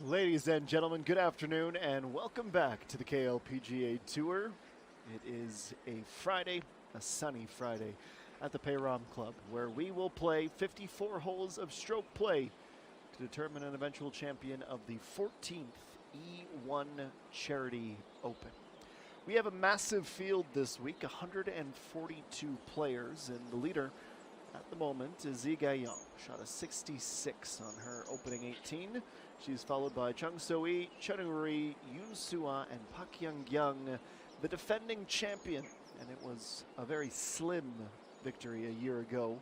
Ladies and gentlemen, good afternoon and welcome back to the KLPGA Tour. It is a Friday, a sunny Friday at the Payram Club, where we will play 54 holes of stroke play to determine an eventual champion of the 14th E1 Charity Open. We have a massive field this week, 142 players, and the leader at the moment is Yi Gaiyong. Shot a 66 on her opening 18. She's followed by Chung So-Yi, Chen Uri, Yoon Soo-ah, and Pak Young-gyung, the defending champion. And it was a very slim victory a year ago,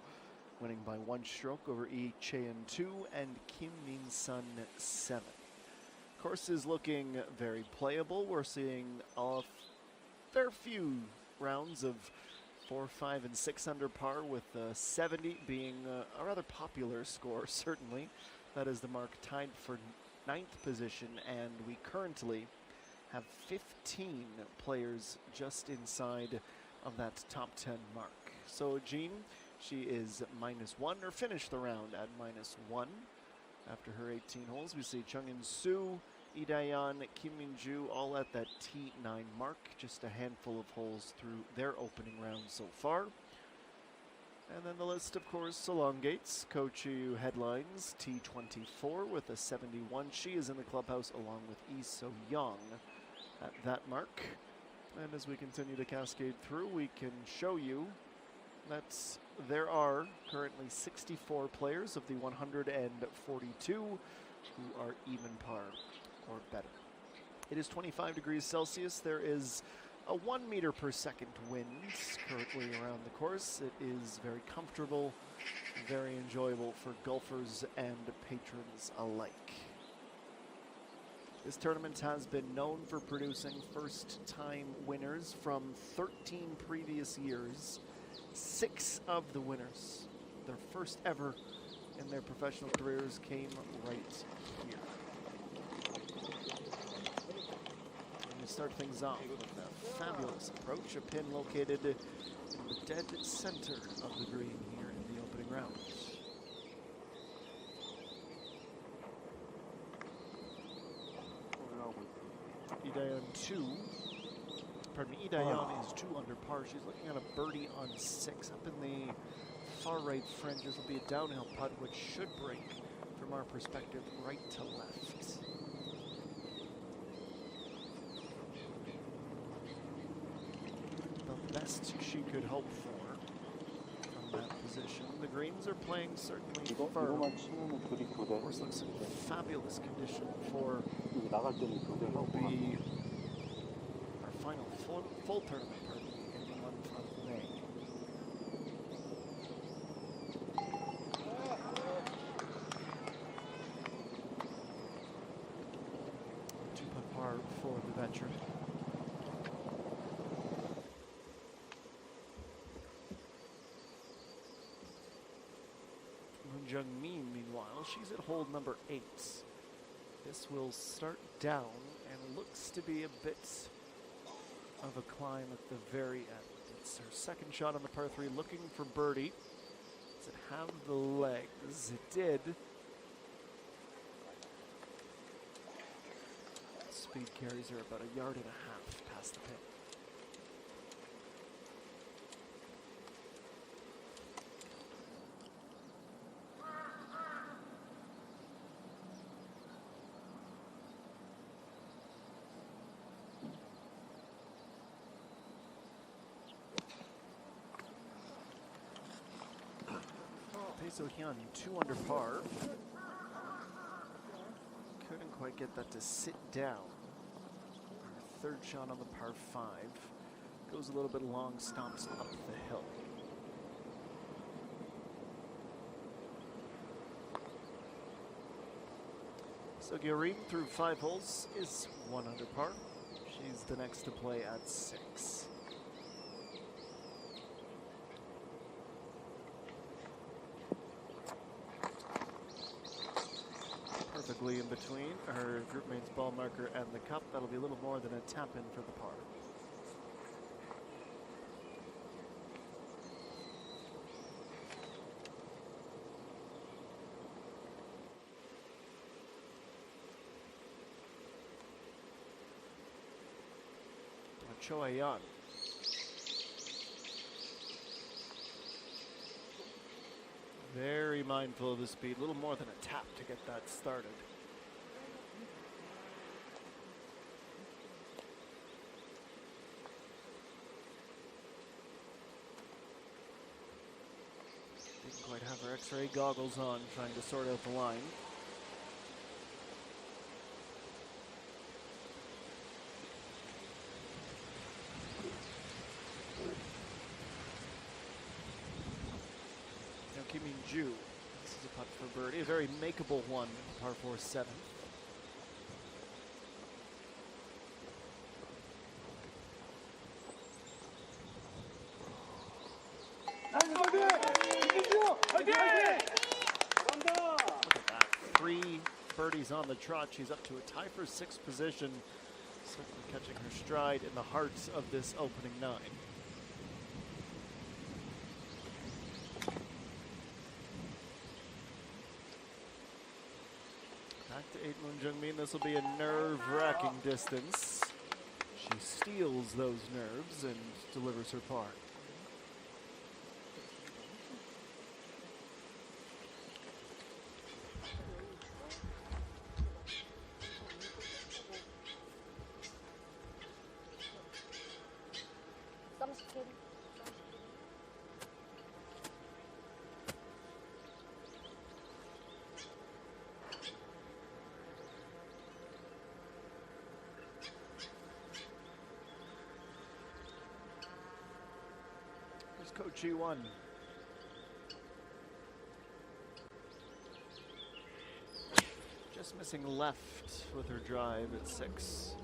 winning by 1 stroke over Yi Chaeun 2 and Kim Min-sun 7. Course is looking very playable. We're seeing a fair few rounds of 4, 5, and 6 under par, with 70 being a rather popular score, certainly. That is the mark tied for 9th position, and we currently have 15 players just inside of that top 10 mark. So Jean, she is -1, or finished the round at -1 after her 18 holes. We see Chung In-soo, Lee Dae-yeon, Kim Min-ju all at that T9 mark, just a handful of holes through their opening round so far. And then the list, of course, elongates. Ko Chiu headlines T24 with a 71. She is in the clubhouse along with Lee So-young at that mark. And as we continue to cascade through, we can show you that there are currently 64 players of the 142 who are even par or better. It is 25 degrees Celsius. There is a 1 meter per second wind currently around the course. It is very comfortable, very enjoyable for golfers and patrons alike. This tournament has been known for producing first-time winners from 13 previous years. 6 of the winners, their first ever in their professional careers, came right here. And we start things off with a fabulous approach, a pin located in the dead center of the green here in the opening round. Lee Dae-yeon Lee Dae-yeon is 2 under par. She's looking at a birdie on 6 up in the far right fringe. This will be a downhill putt, which should break, from our perspective, right to left. The best she could hope for from that position. The greens are playing certainly firm. Of course, looks in fabulous condition for what will be our final full tournament party in the month of May. Two-putt par for the veteran. Jung-min, meanwhile, she's at hole number 8. This will start down and looks to be a bit of a climb at the very end. It's her second shot on the par 3, looking for birdie. Does it have the legs? It did. Speed carries her about 1.5 yards past the pin. So-hyun, 2 under par. Couldn't quite get that to sit down. Her third shot on the par 5. Goes a little bit long, stomps up the hill. So Gyorim, through 5 holes, is 1 under par. She's the next to play at 6. Perfectly in between her groupmate's ball marker and the cup. That'll be a little more than a tap in for the par. Choayan. Very mindful of the speed, a little more than a tap to get that started. Didn't quite have her X-ray goggles on, trying to sort out the line. Ju. This is a putt for birdie, a very makeable one, par 4 7. Look at that, 3 birdies on the trot. She's up to a tie for 6th position, certainly catching her stride in the heart of this opening 9. Back to 8 Moon Jungmin. This will be a nerve-wracking distance. She steals those nerves and delivers her par. Coach E1. Just missing left with her drive at 6.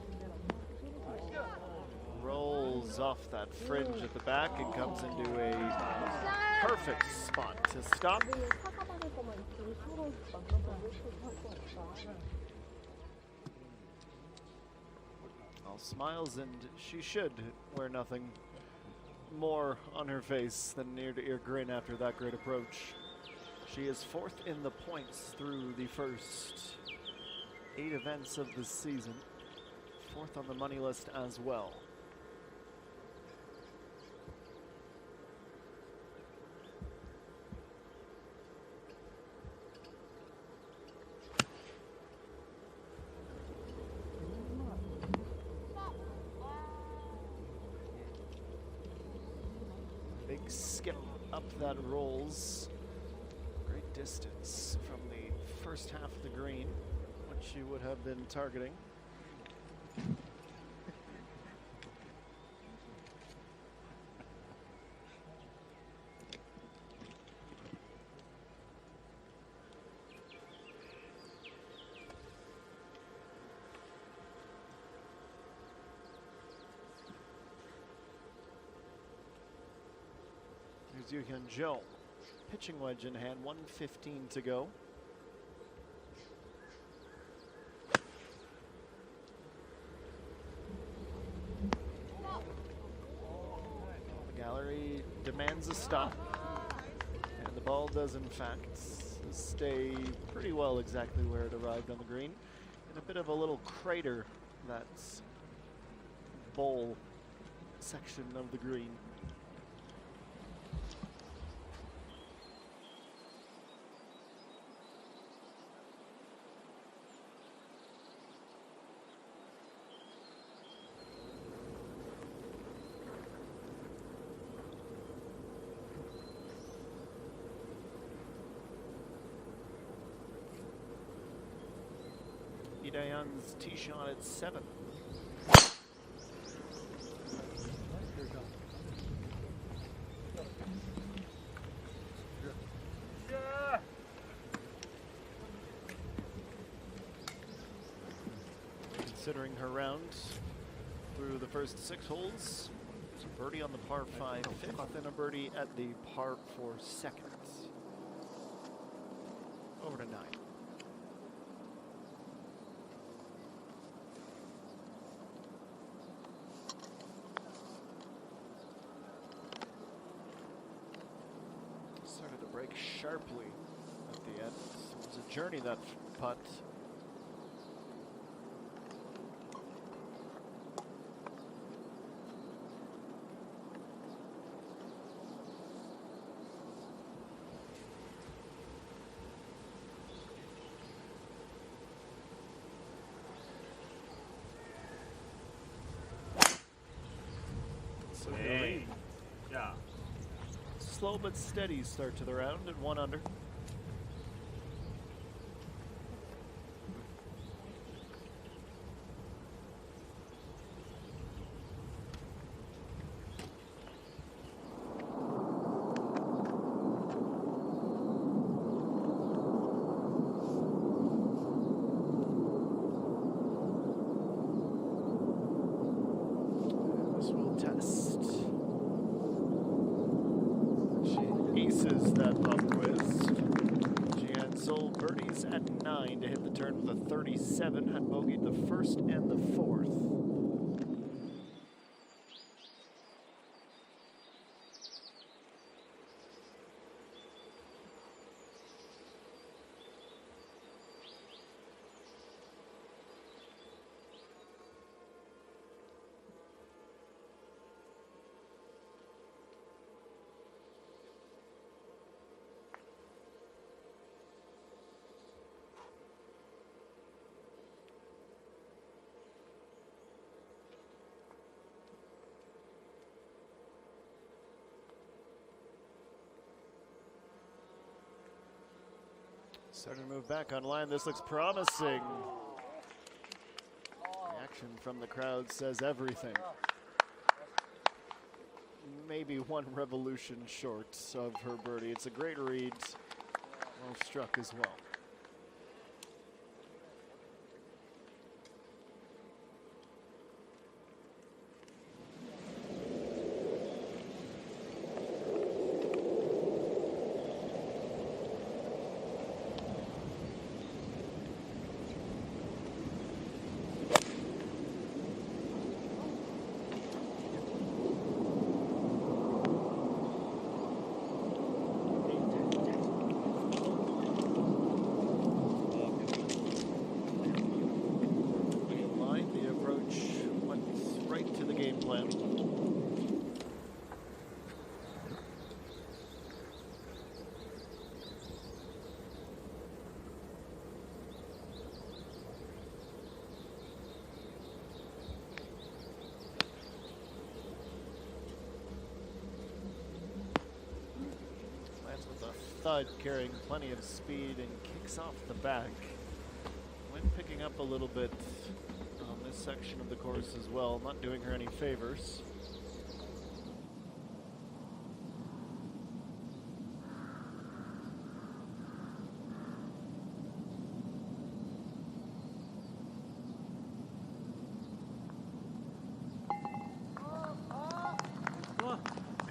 Rolls off that fringe at the back and comes into a perfect spot to stop. All smiles, and she should wear nothing more on her face than an ear-to-ear grin after that great approach. She is 4th in the points through the first 8 events of the season. 4th on the money list as well. Skip up that rolls. Great distance from the first half of the green, which she would have been targeting. Here's Yoo Hyun Jo, pitching wedge in hand, 1:15 to go. The gallery demands a stop, and the ball does in fact stay pretty well exactly where it arrived on the green, in a bit of a little crater, that's bowl section of the green. Dayan's tee shot at 7. Considering her round through the first 6 holes, it's a birdie on the par 5 5th and a birdie at the par 4 2nd. Over to 9. Started to break sharply at the end. It was a journey, that putt. So Yeah. slow but steady start to the round at 1 under. This will test. She aces that pop quiz. She had sole birdies at 9 to hit the turn with a 37, had bogeyed the first and the fourth. Starting to move back online. This looks promising. The action from the crowd says everything. Maybe one revolution short of her birdie. It's a great read. Well struck as well. Thud carrying plenty of speed and kicks off the back. Wind picking up a little bit on this section of the course as well, not doing her any favors.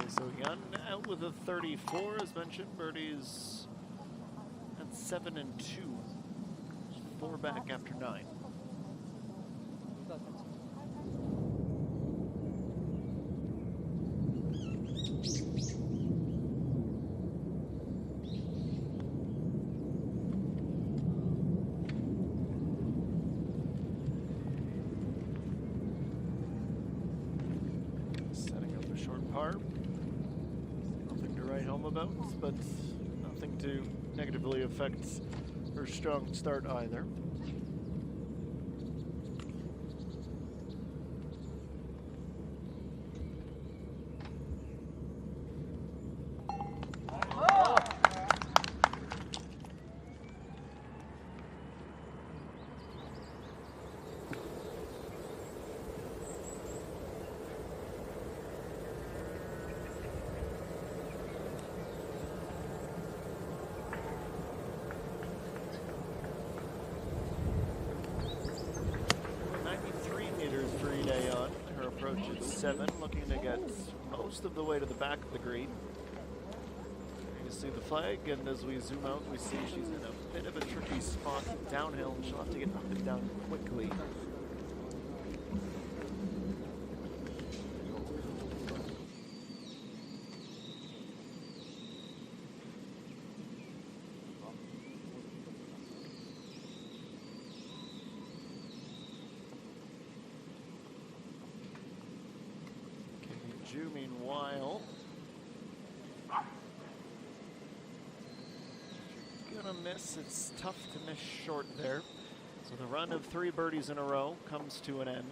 So Yun out with a 34, as mentioned. Birdies at 7 and 2. 4 back after 9. Setting up a short par. About, but nothing to negatively affect her strong start either. Approach at 7, looking to get most of the way to the back of the green. You can see the flag, and as we zoom out, we see she's in a bit of a tricky spot downhill, and she'll have to get up and down quickly. Meanwhile, gonna miss. It's tough to miss short there. So the run of 3 birdies in a row comes to an end.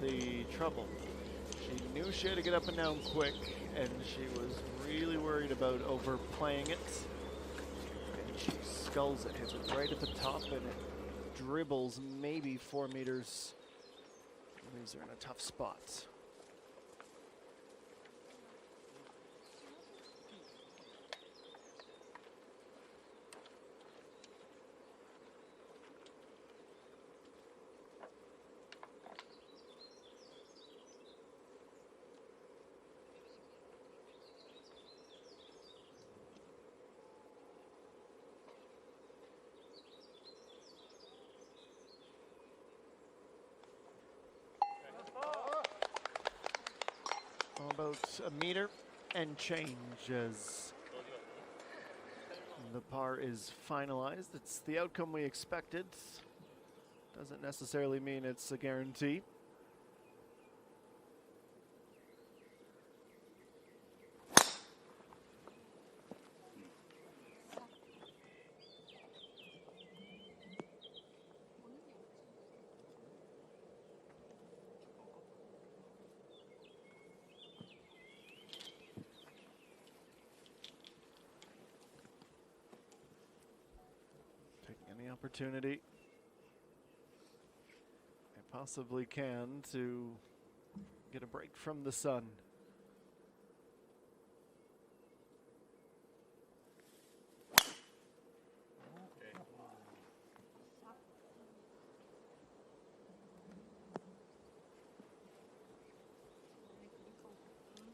the trouble. She knew she had to get up and down quick, and she was really worried about overplaying it. And she sculls it, hits it right at the top, and it dribbles maybe 4 meters. Leaves her in a tough spot. About a meter and change as the par is finalized. It's the outcome we expected. Doesn't necessarily mean it's a guarantee. Any opportunity I possibly can to get a break from the sun.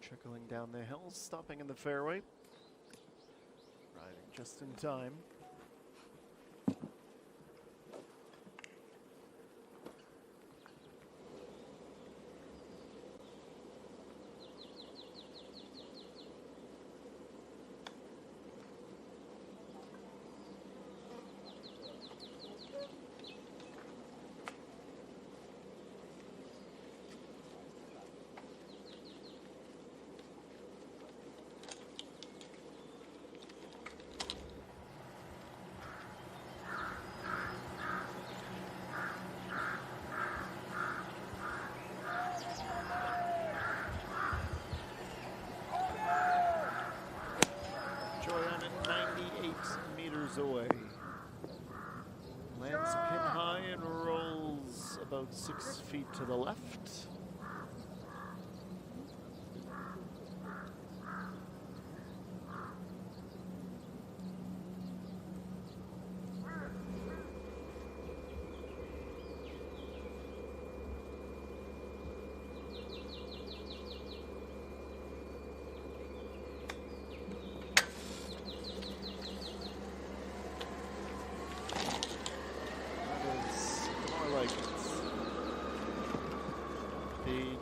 Trickling down the hills, stopping in the fairway. Riding just in time. Away. Lands pin high and rolls about 6 feet to the left.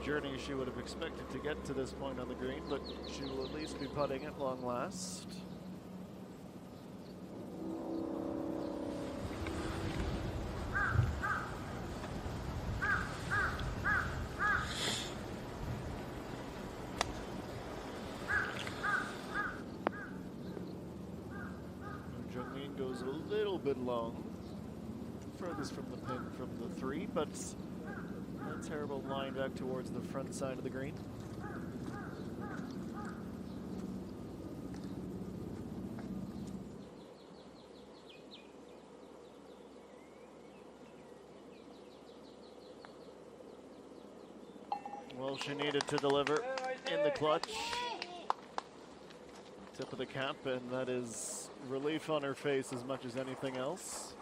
Journey she would have expected to get to this point on the green, but she will at least be putting at long last. Jungmin goes a little bit long, furthest from the pin from the 3, but a terrible line back towards the front side of the green. Well, she needed to deliver in the clutch. Tip of the cap, and that is relief on her face as much as anything else.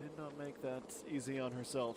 Did not make that easy on herself.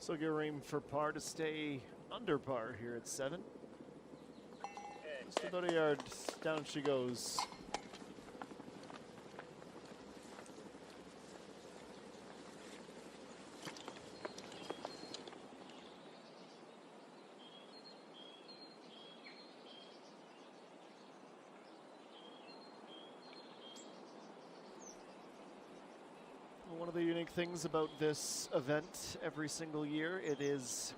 So give room for par to stay under par here at 7. Just about a yard down she goes. One of the unique things about this event every single year, it is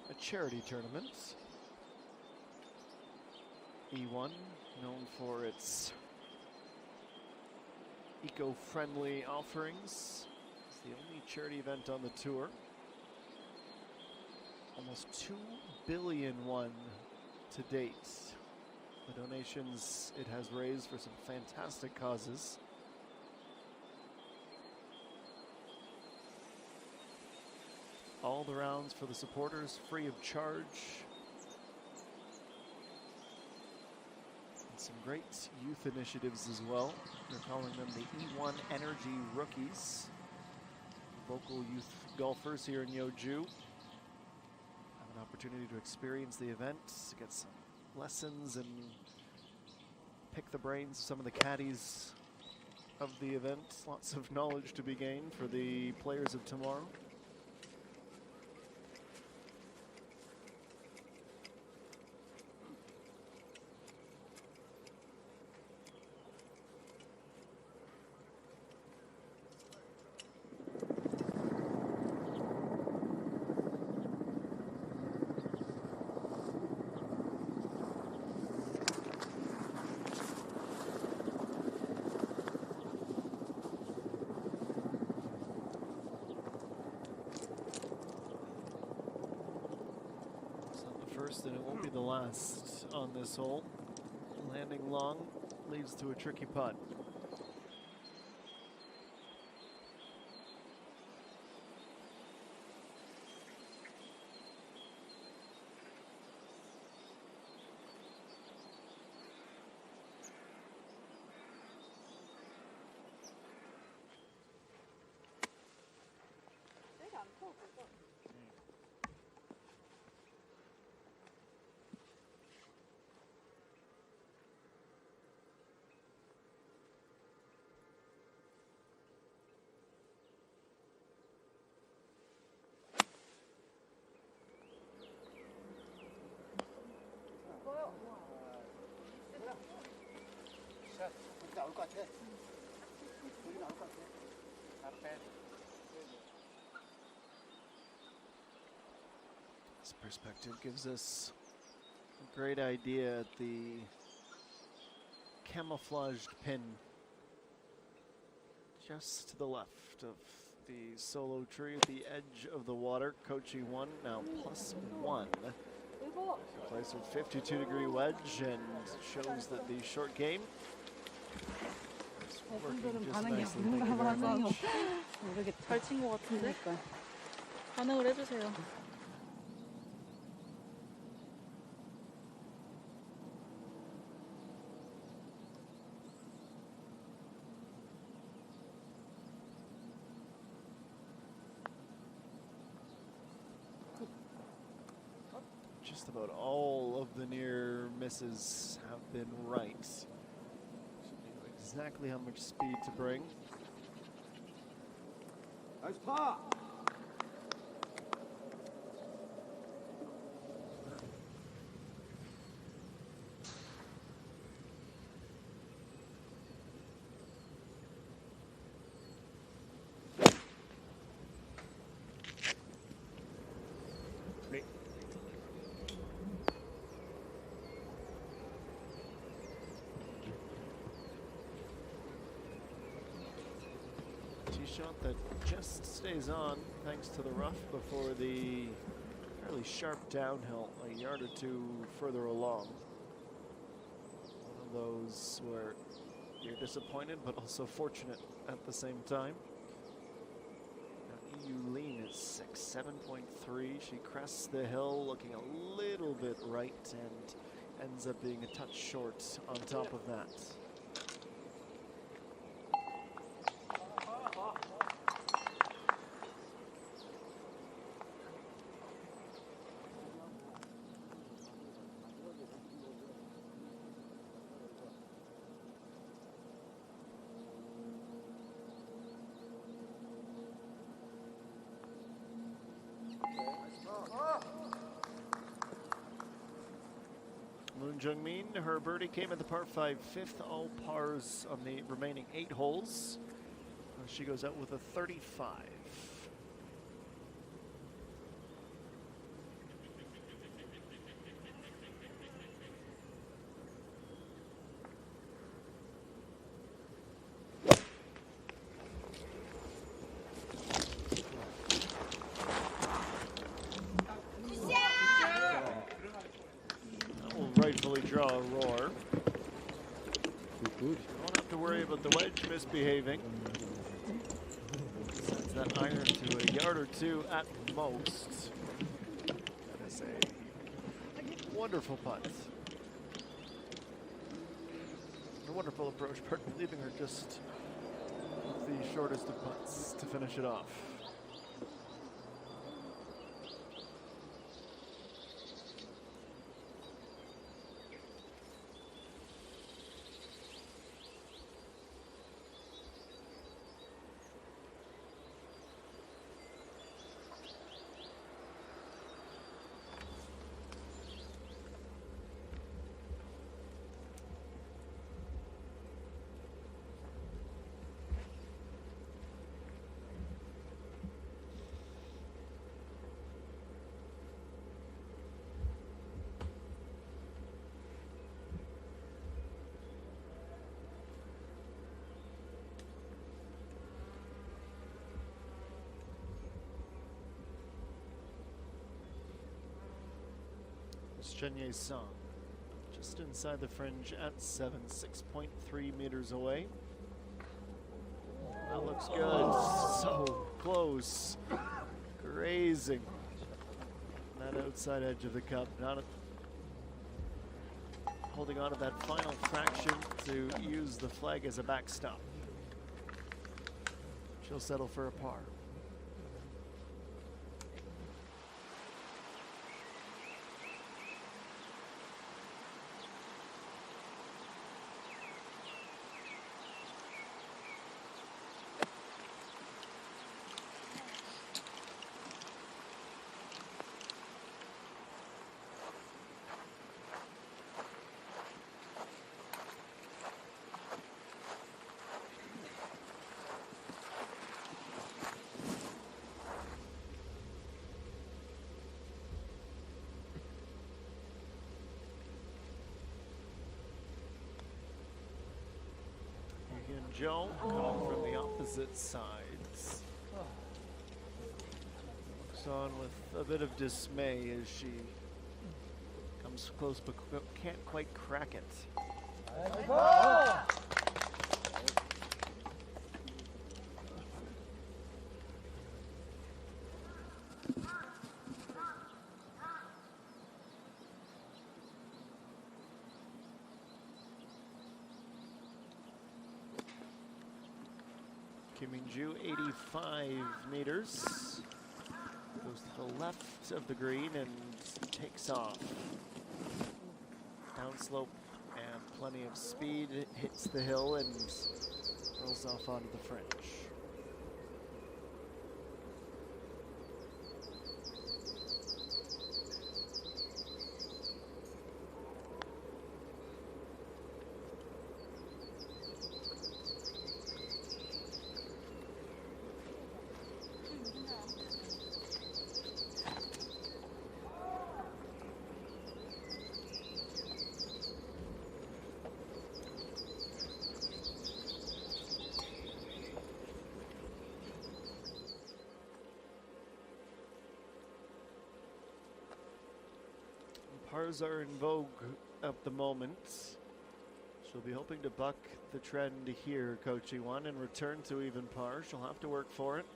a charity tournament. E1, known for its eco-friendly offerings. It's the only charity event on the tour. Almost $2 billion won to date. The donations it has raised for some fantastic causes. All the rounds for the supporters free of charge. And some great youth initiatives as well. They're calling them the E1 Energy Rookies. Local youth golfers here in Yeoju have an opportunity to experience the event, get some lessons and pick the brains of some of the caddies of the event. Lots of knowledge to be gained for the players of tomorrow. And it won't be the last on this hole. Landing long leads to a tricky putt. This perspective gives us a great idea at the camouflaged pin just to the left of the solo tree at the edge of the water. Kochi 1 now +1. Plays a 52-degree wedge and shows that the short game is working just nicely. Thank you very much. 잘 친 것 같은데? 반응을 해주세요. Just about all of the near misses have been right. She knew exactly how much speed to bring. Nice par. Shot that just stays on thanks to the rough before the fairly sharp downhill a yard or two further along. One of those where you're disappointed but also fortunate at the same time. Now EU lean is 7.3. She crests the hill looking a little bit right and ends up being a touch short on top of that. Moon Jung-min, her birdie came at the par 5 fifth, all pars on the remaining 8 holes. She goes out with a 35. That will rightfully draw a roar. You don't have to worry about the wedge misbehaving. Sends that iron to a yard or two at most. That is a wonderful putt. A wonderful approach, pardon, leaving her just the shortest of putts to finish it off. Chenye Song, just inside the fringe at 7, 6.3 meters away. That looks good. So close. Grazing that outside edge of the cup. Not holding on to that final fraction to use the flag as a backstop. She'll settle for a par. Joe coming from the opposite sides. Looks on with a bit of dismay as she comes close but can't quite crack it. Minju, 85 meters. Goes to the left of the green and takes off. Downslope and plenty of speed. It hits the hill and rolls off onto the fringe. Pars are in vogue at the moment. She'll be hoping to buck the trend here, Coach E1, and return to even par. She'll have to work for it.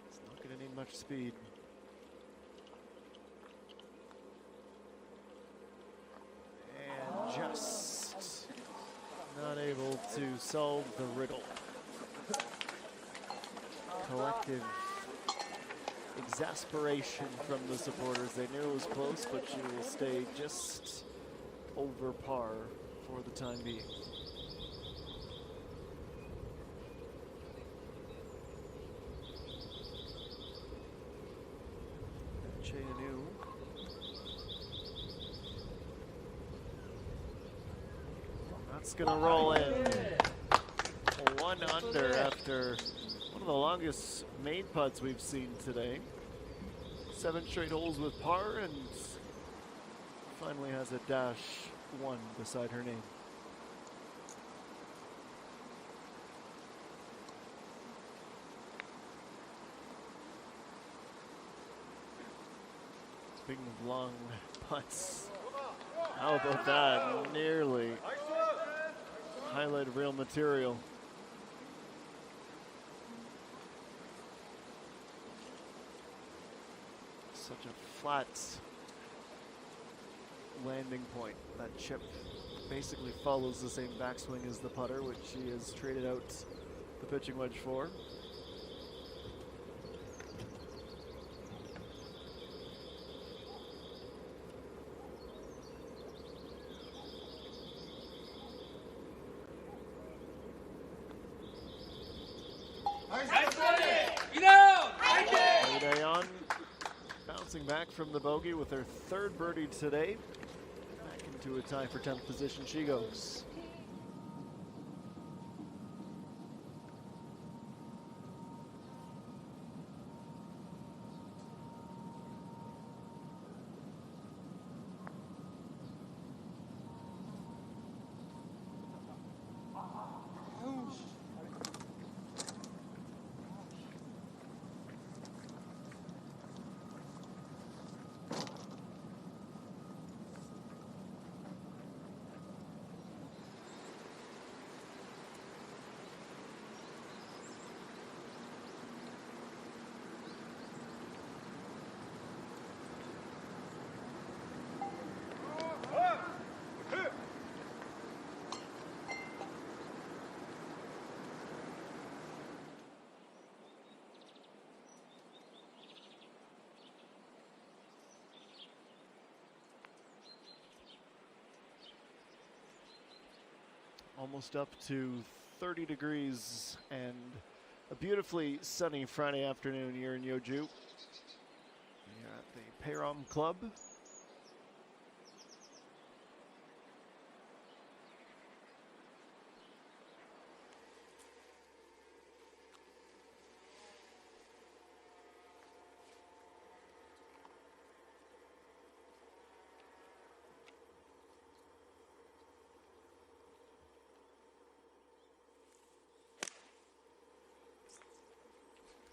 It's not going to need much speed. And just not able to solve the riddle. Collective exasperation from the supporters. They knew it was close, but she will stay just over par for the time being. Cheanu That's going to roll in. 1 under after one of the longest made putts we've seen today. 7 straight holes with par, and finally has a -1 beside her name. Speaking of long putts, how about that? Nearly highlight of real material. Such a flat landing point. That chip basically follows the same backswing as the putter, which she has traded out the pitching wedge for. Bouncing back from the bogey with her 3rd birdie today. Back into a tie for 10th position she goes. Almost up to 30 degrees and a beautifully sunny Friday afternoon here in Yeoju. We're at the Payrom Club.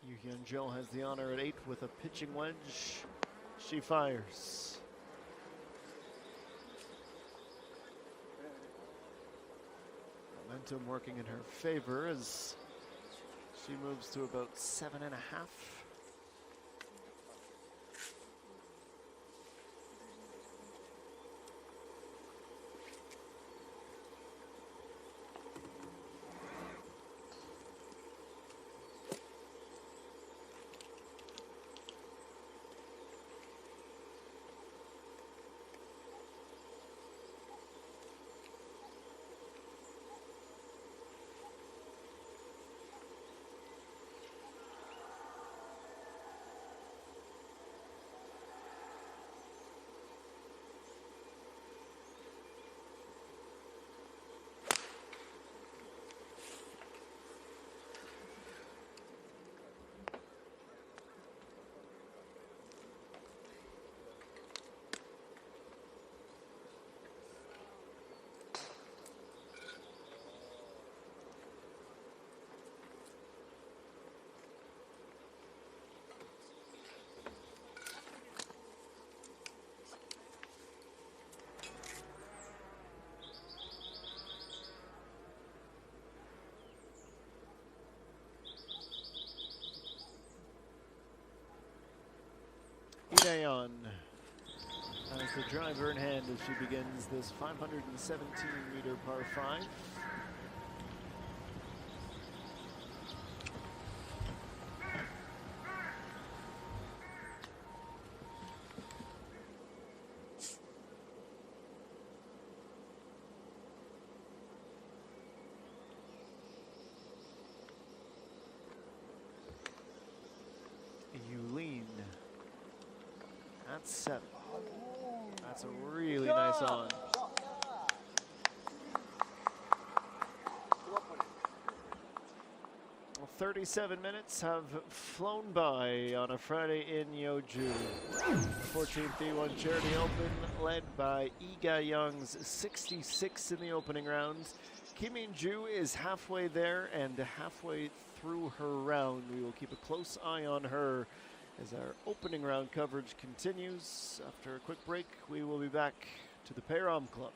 Yu Hyun Jo has the honor at 8 with a pitching wedge. She fires. Momentum working in her favor as she moves to about 7.5. Daeon has the driver in hand as she begins this 517-meter par 5. Yulin. That's 7. That's a really nice on. 37 minutes have flown by on a Friday in Yeoju. The 14th D1 Charity Open, led by Lee Ga-young's 66 in the opening rounds. Kim Min-ju is halfway there and halfway through her round. We will keep a close eye on her as our opening round coverage continues. After a quick break, we will be back to the Payrom Club.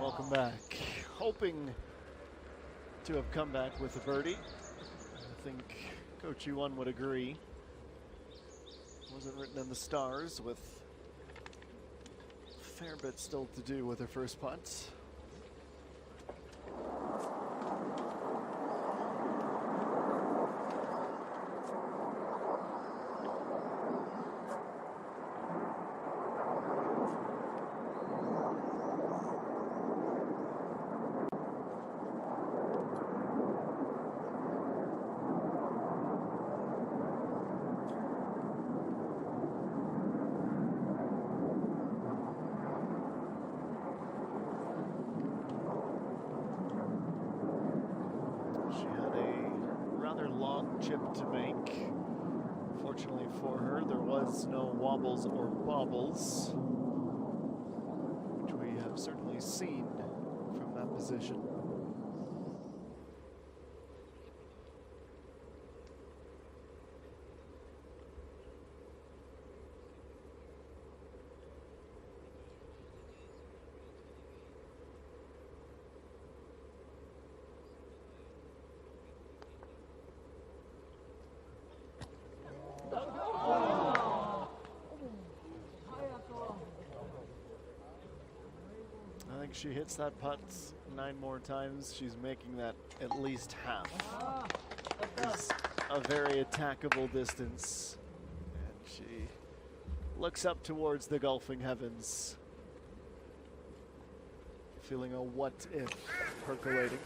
Welcome back. Hoping to have come back with a birdie. I think Coach Yuan would agree. Wasn't written in the stars, with a fair bit still to do with her first putt. Chip to make. Fortunately for her, there was no wobbles or bobbles, which we have certainly seen from that position. she hits that putt 9 more times, she's making that at least half. It's a very attackable distance. And she looks up towards the golfing heavens, feeling a what if percolating.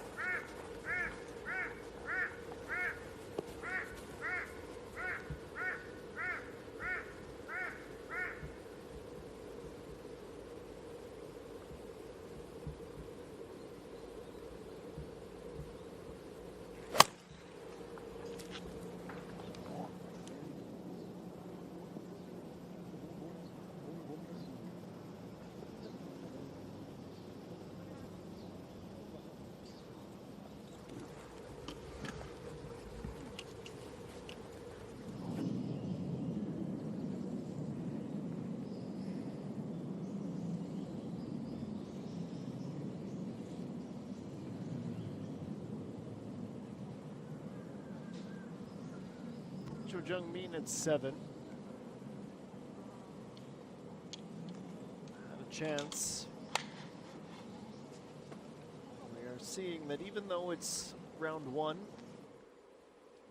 Jungmin at 7. Had a chance. We are seeing that even though it's round 1,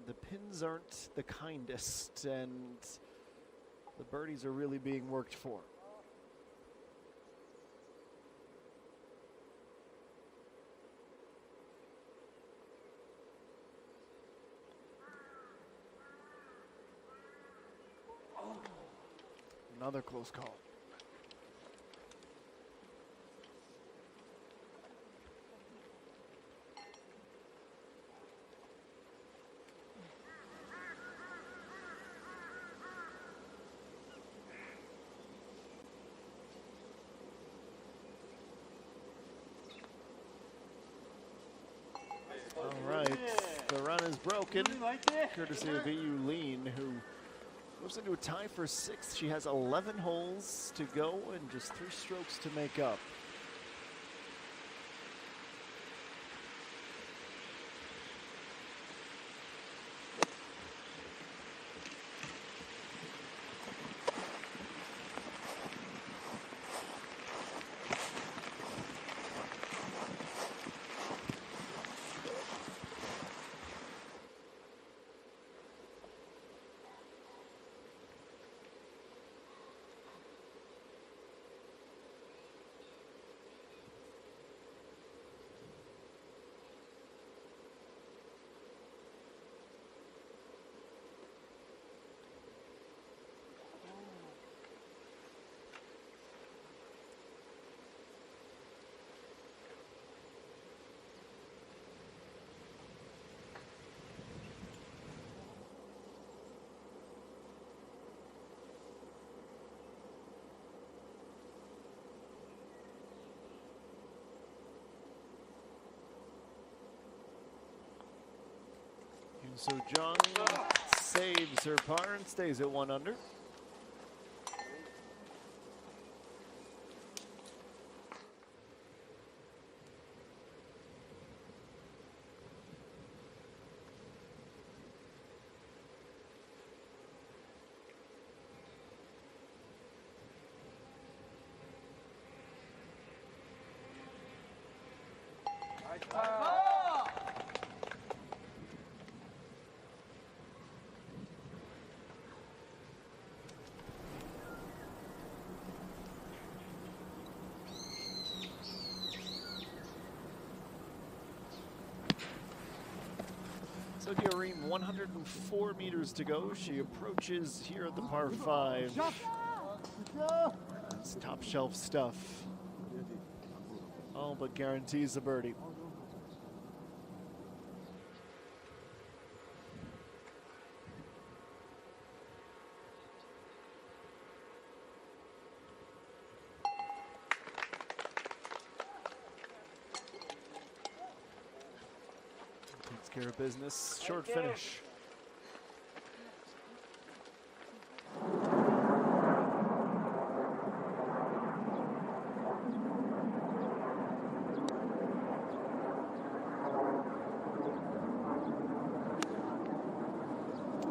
the pins aren't the kindest, and the birdies are really being worked for. Another close call. All right, the run is broken, courtesy of EU Lean, who moves into a tie for 6th. She has 11 holes to go and just 3 strokes to make up. So Jung saves her par and stays at 1 under. So Diorim, 104 meters to go. She approaches here at the par 5. That's top shelf stuff. All but guarantees a birdie. Takes care of business. Short finish.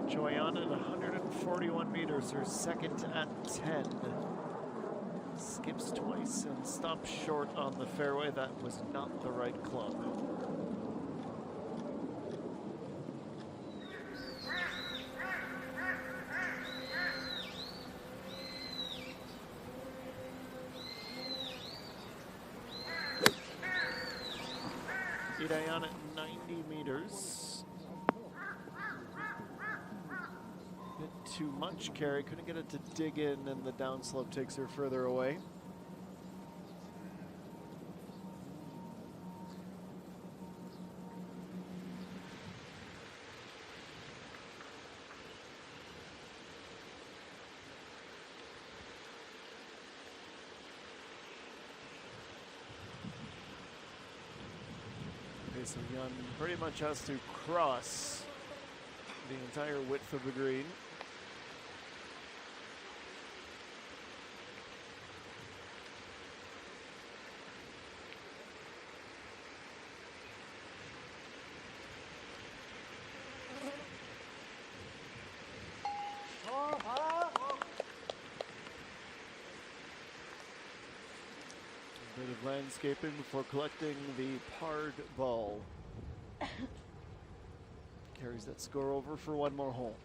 Joyanna at 141 meters, her second at 10. Skips twice and stops short on the fairway. That was not the right club. Idayan at 90 meters. Bit too much carry, couldn't get it to dig in, and the downslope takes her further away. So Young pretty much has to cross the entire width of the green. A bit of landscaping before collecting the parred ball. Carries that score over for one more hole.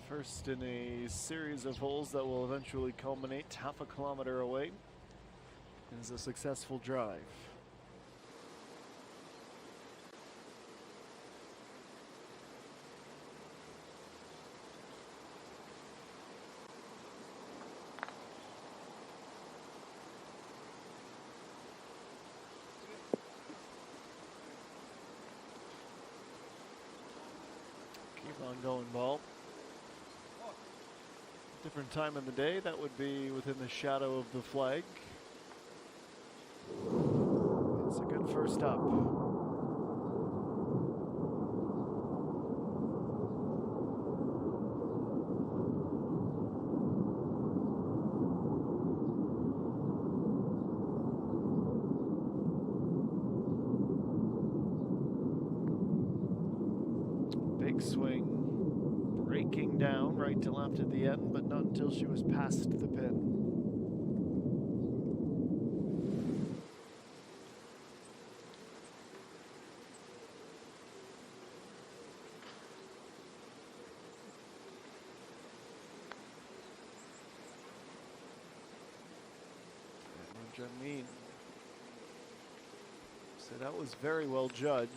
First in a series of holes that will eventually culminate half a kilometer away is a successful drive. Keep on going, ball. Different time in the day, that would be within the shadow of the flag. It's a good first up. Big swing. Breaking down right to left at the end, but not until she was past the pin. Janine. So that was very well judged.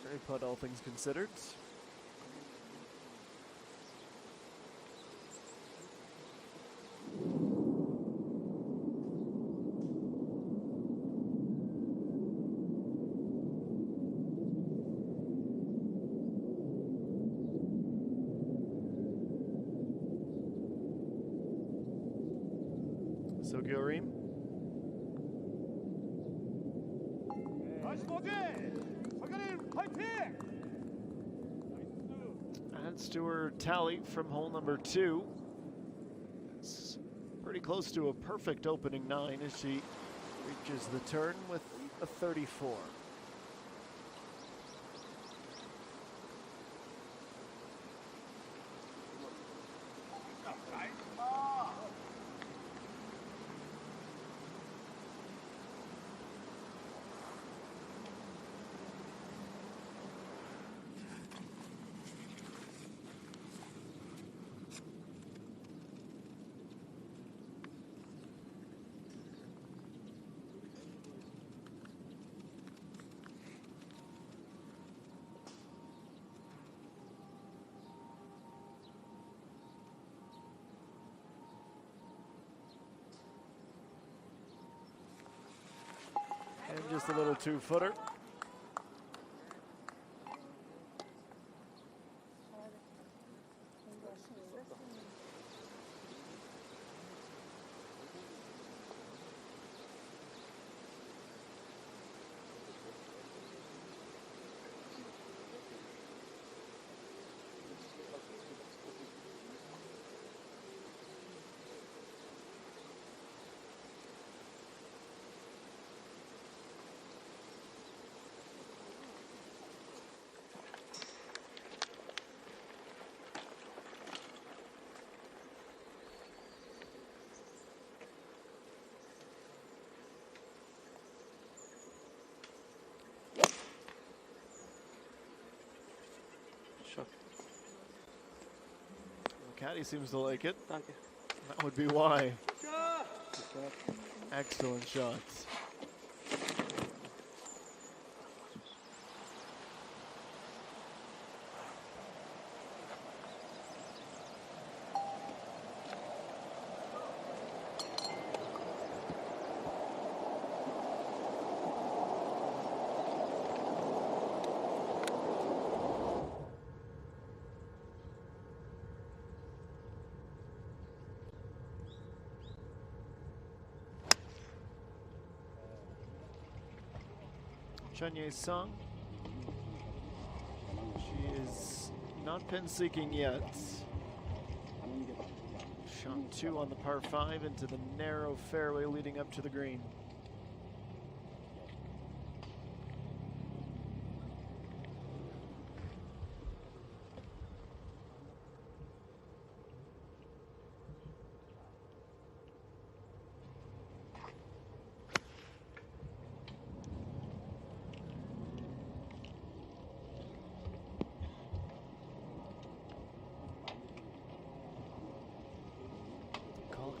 Great putt, all things considered. So Gyorim. Adds to her tally from hole number 2. It's pretty close to a perfect opening 9 as she reaches the turn with a 34. just a little 2-footer. Shot. Caddy seems to like it. Danke. That would be why. Excellent shots. Chunye Sung. She is not pin seeking yet. Shot 2 on the par 5 into the narrow fairway leading up to the green.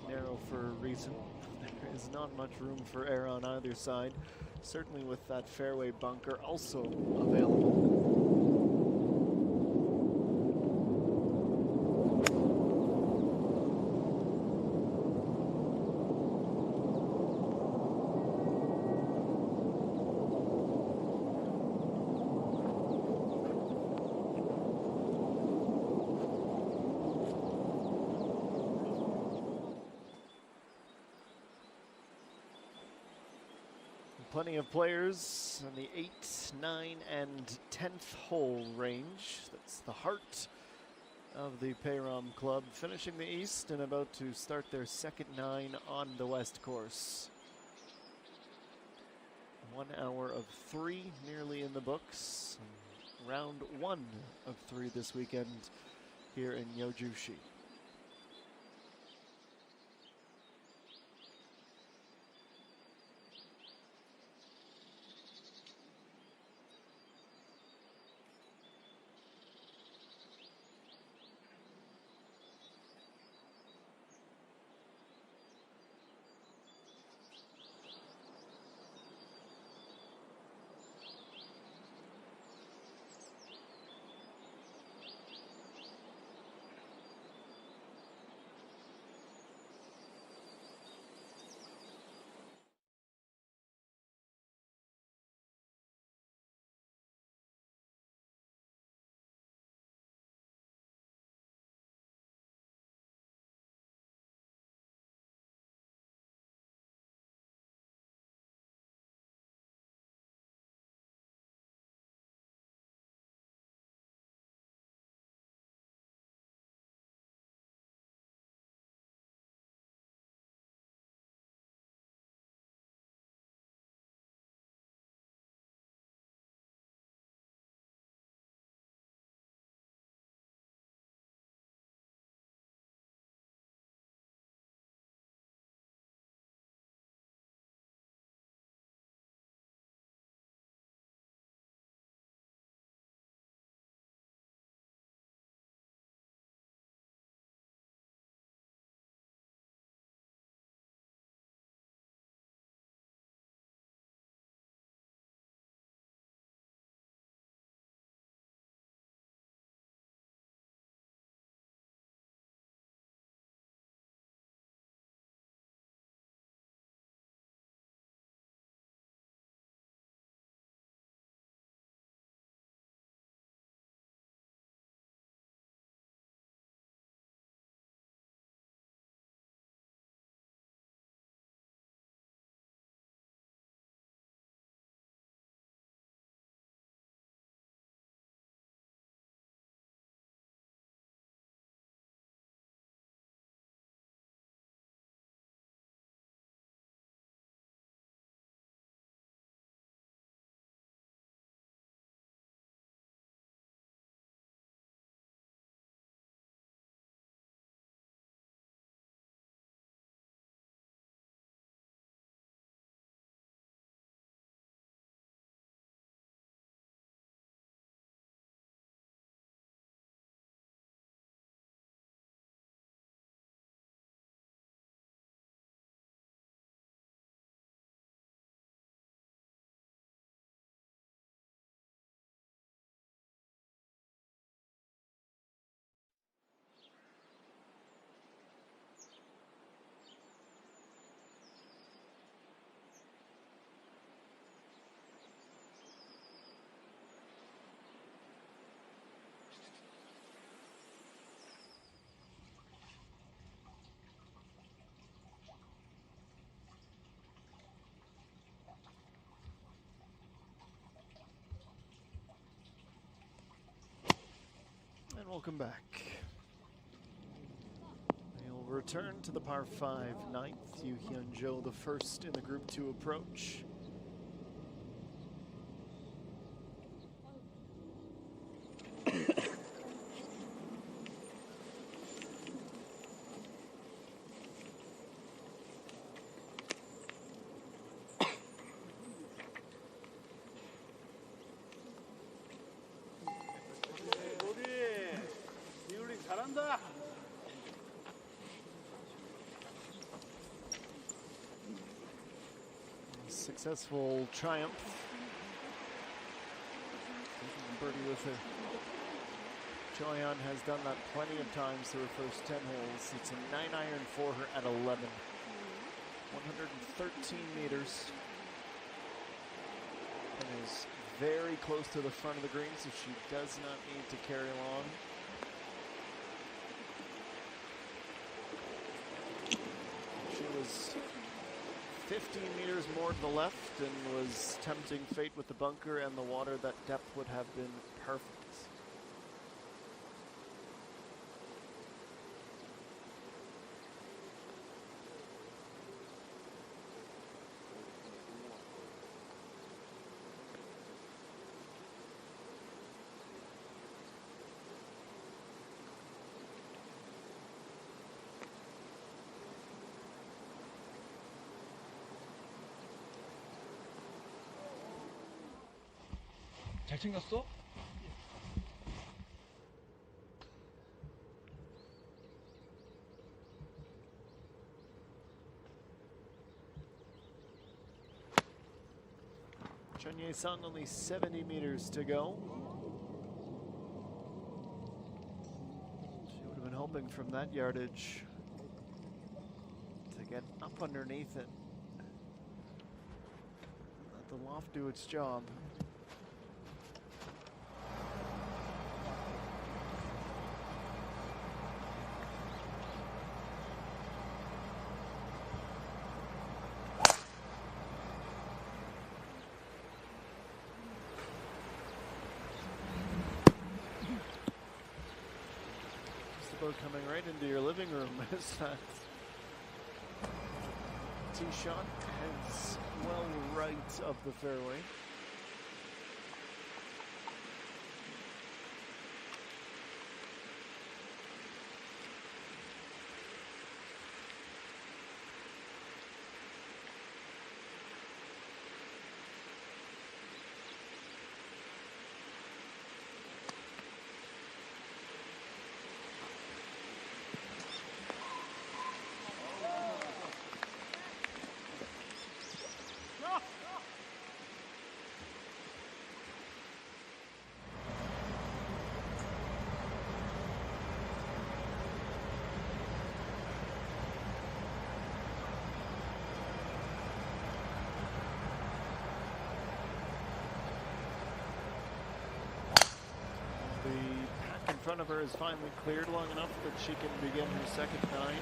Narrow for a reason. There is not much room for error on either side, certainly with that fairway bunker also available. Plenty of players on the 8, 9, and 10th hole range. That's the heart of the Payram Club, finishing the East and about to start their second 9 on the West course. 1 hour of 3 nearly in the books. Round 1 of 3 this weekend here in Yojushi. Welcome back. We'll return to the par 5 ninth. Yu Hyun-jo, the first in the Group 2 approach. Successful triumph. Birdie with her. Joyeon has done that plenty of times through her first 10 holes. It's a 9-iron for her at 11. 113 meters. And is very close to the front of the green, so she does not need to carry long. She was 15 meters more to the left and was tempting fate with the bunker and the water. That depth would have been perfect. 잘 챙겼어? Chun Ye-sung, only 70 meters to go. She would have been hoping from that yardage to get up underneath it. Let the loft do its job. Coming right into your living room as that tee shot heads well right of the fairway. In front of her is finally cleared long enough that she can begin her second 9.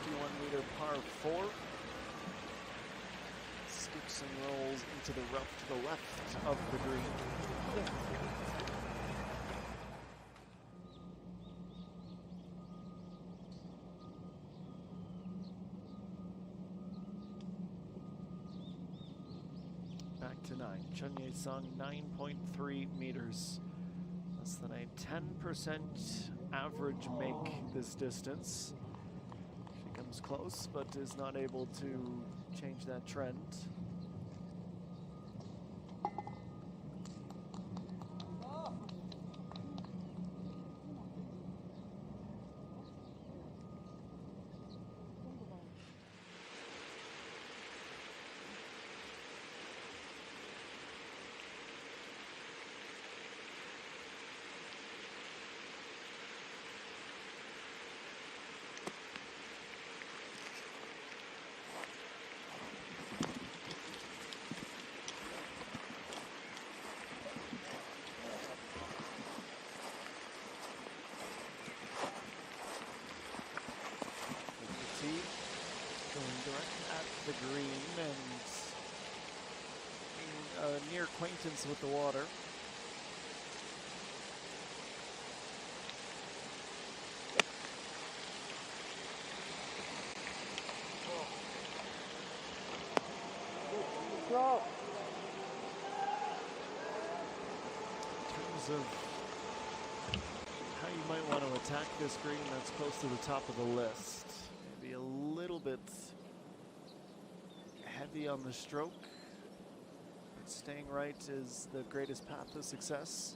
51-meter par 4. Skips and rolls into the rough to the left of the green. Back to 9. Chun Ye-sung, 9.3 meters. Less than a 10% average make this distance. She comes close, but is not able to change that trend. Going direct at the green and near acquaintance with the water. terms of how you might want to attack this green, that's close to the top of the list. Maybe a little bit heavy on the stroke, but staying right is the greatest path to success.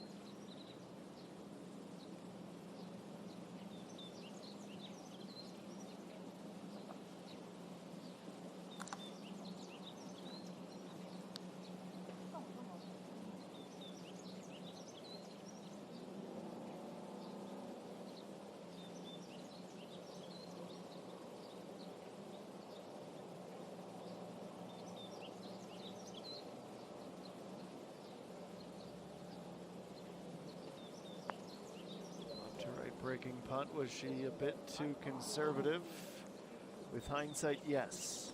Breaking putt, was she a bit too conservative? With hindsight, yes.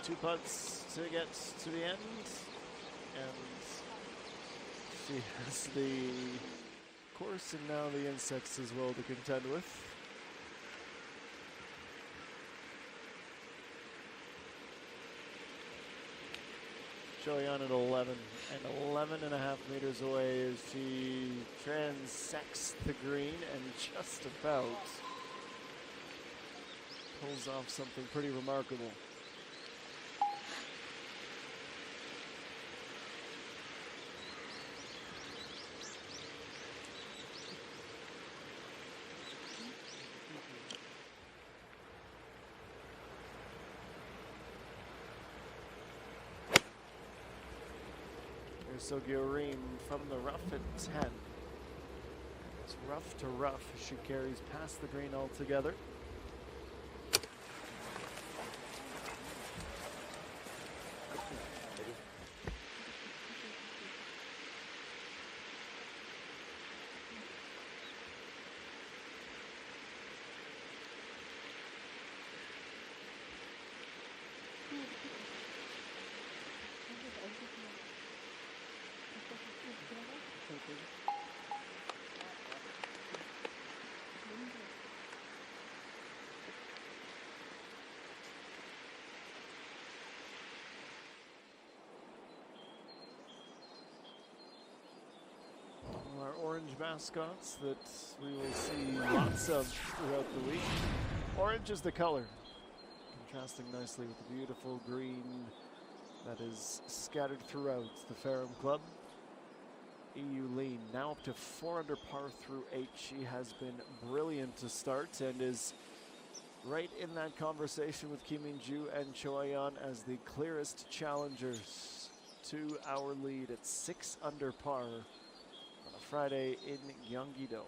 Two putts to get to the end, and she has the course and now the insects as well to contend with. Showing on at 11, and 11.5 meters away as she transects the green and just about pulls off something pretty remarkable. So Guillerine from the rough at 10. It's rough to rough as she carries past the green altogether. Our orange mascots that we will see lots of throughout the week. Orange is the color, contrasting nicely with the beautiful green that is scattered throughout the Ferrum Club. EU Lean now up to 4 under par through 8. She has been brilliant to start and is right in that conversation with Kim Min-ju and Choi Yeon as the clearest challengers to our lead at 6 under par on a Friday in Gyeonggi-do.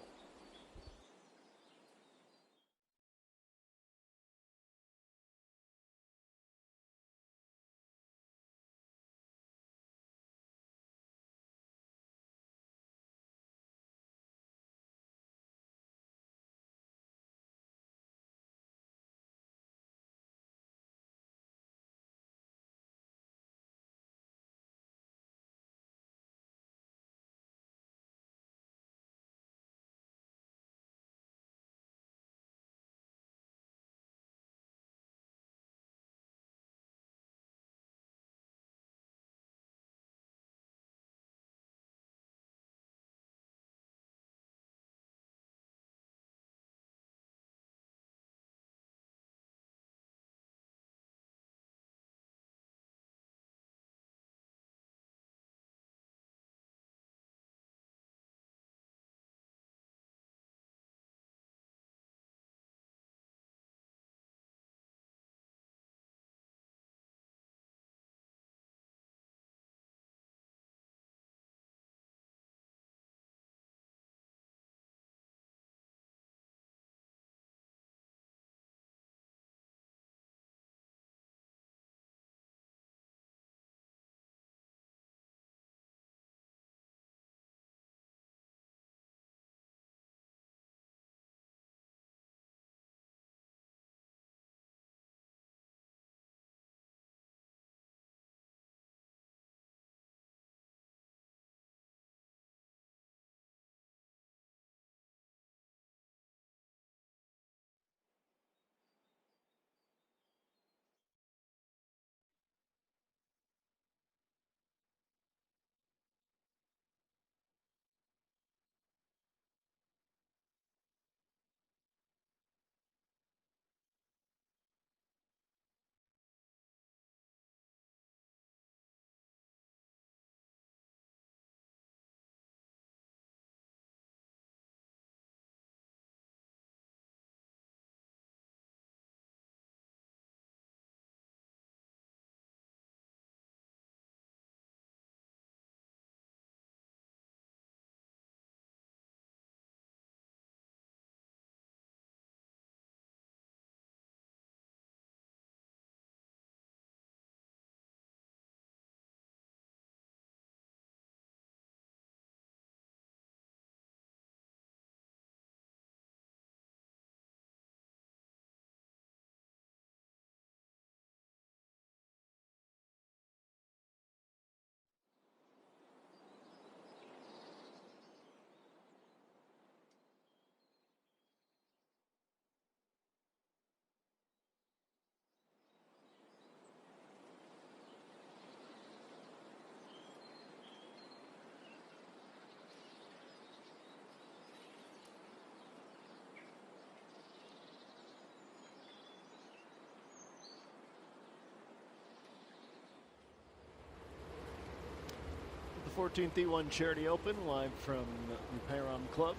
14th E1 Charity Open, live from the Payram Club.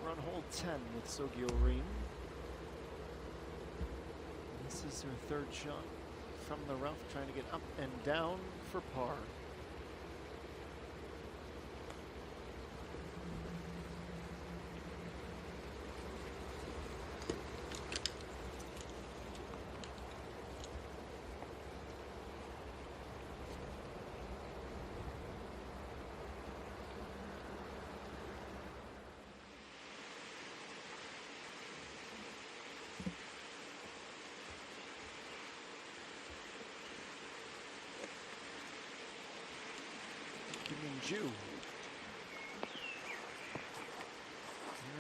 We're on hole 10 with Sogyo Reem. This is her third shot from the rough, trying to get up and down for par. Ju.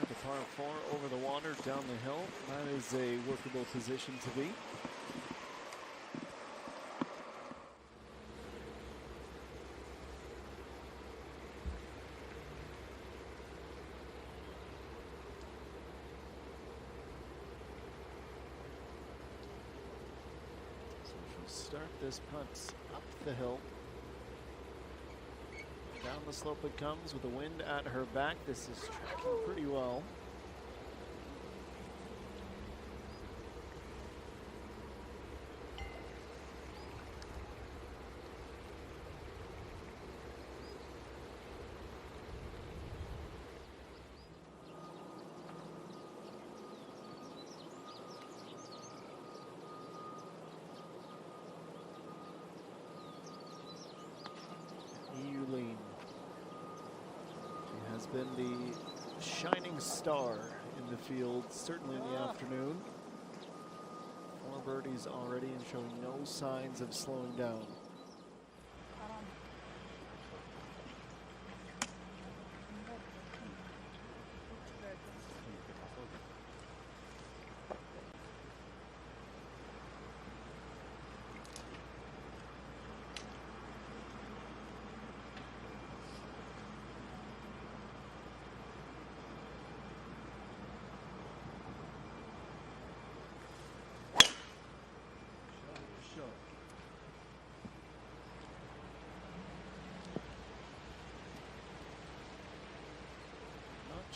The par 4 over the water, down the hill. That is a workable position to be. So she'll start this putt up the hill. Down the slope it comes with the wind at her back. This is tracking pretty well. Has been the shining star in the field, certainly in the afternoon. 4 birdies already and showing no signs of slowing down.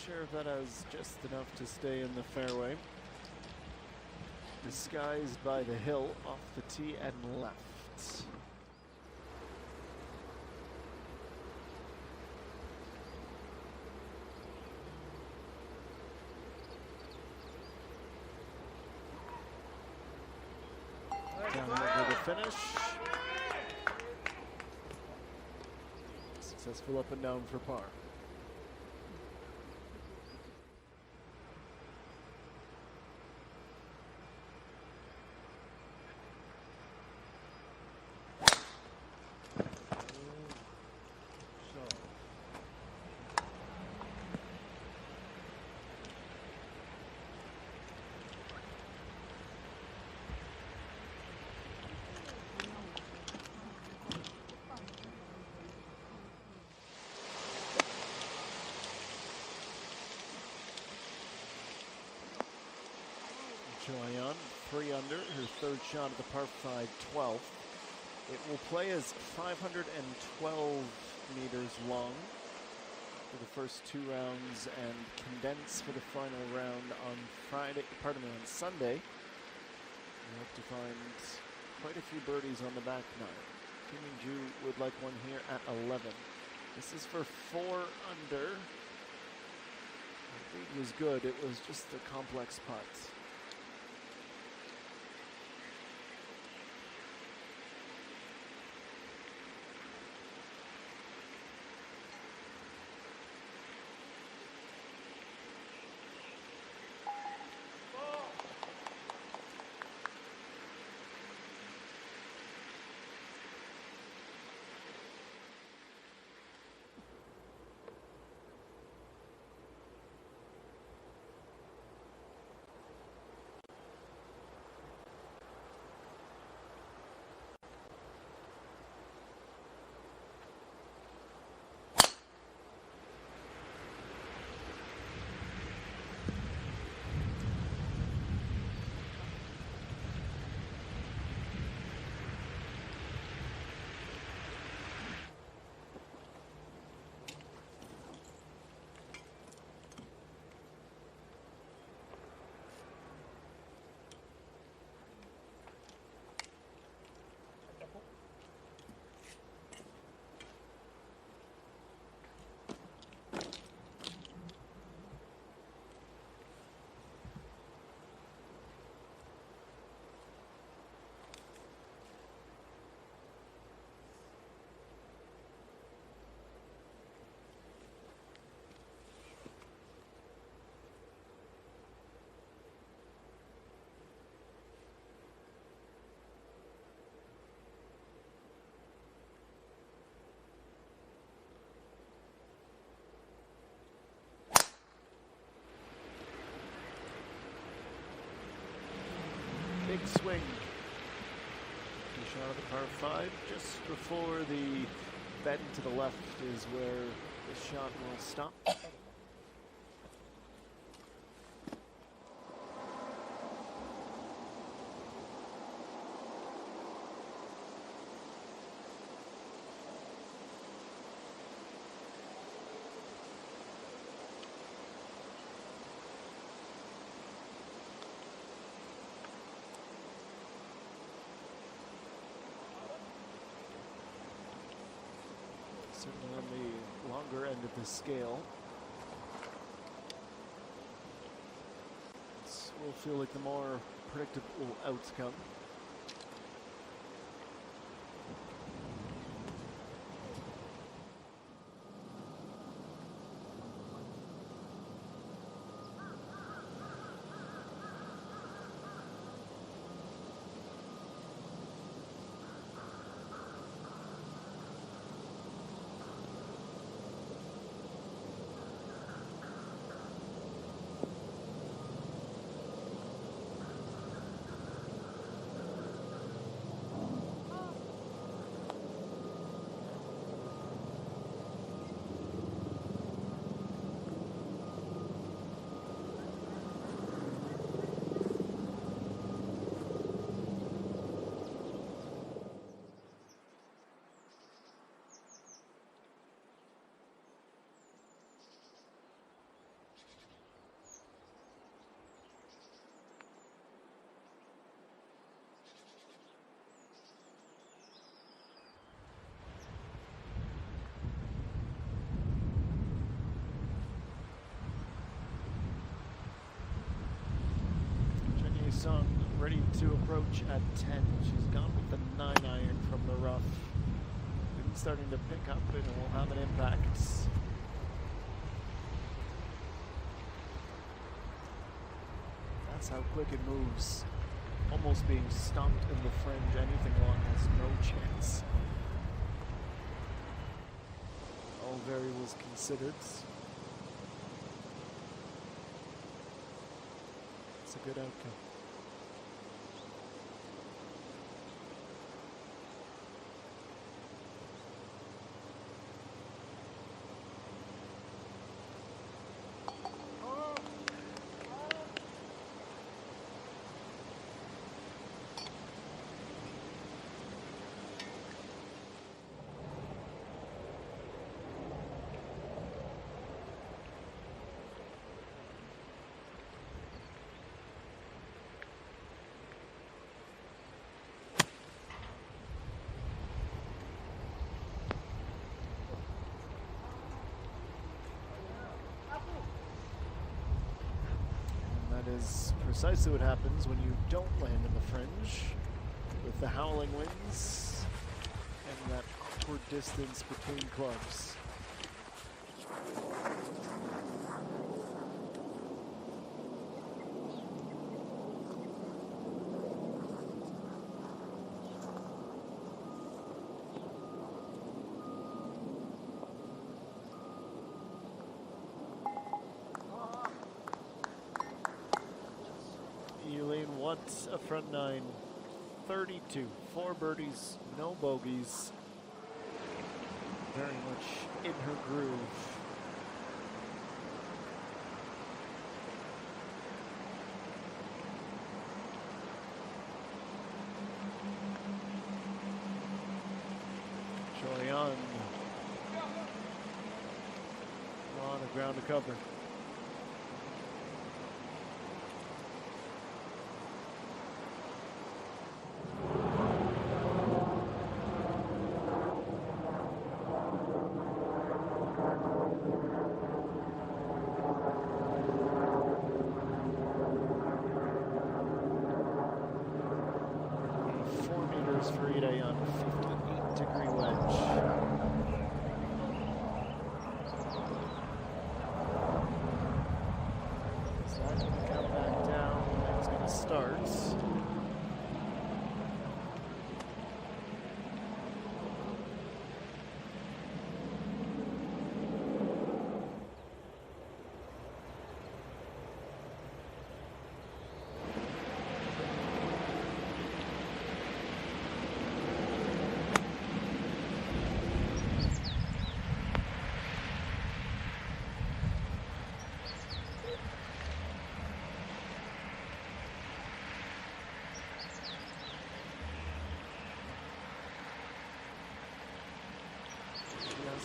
Sure if that has just enough to stay in the fairway. Disguised by the hill off the tee and left. Down over the finish. Successful up and down for par. Joyon, 3 under, her third shot at the par 5 12th. It will play as 512 meters long for the first 2 rounds and condense for the final round on Sunday. We hope to find quite a few birdies on the back nine. Kim Ju would like one here at 11. This is for 4 under. The lead was good, it was just a complex putt. big swing. The shot of the par 5 just before the bend to the left is where the shot will stop. Certainly on the longer end of the scale. This will feel like the more predictable outcome. Sung ready to approach at 10. She's gone with the 9-iron from the rough. Wind's starting to pick up and it will have an impact. That's how quick it moves. Almost being stomped in the fringe. Anything long has no chance. All variables considered. It's a good outcome. Is precisely what happens when you don't land in the fringe with the howling winds and that awkward distance between clubs. What's a front 9? 32. 4 birdies, no bogeys. Very much in her groove. Choyan. A lot of ground to cover. Frida on 58-degree wedge. So that's going to come back down and it's going to start.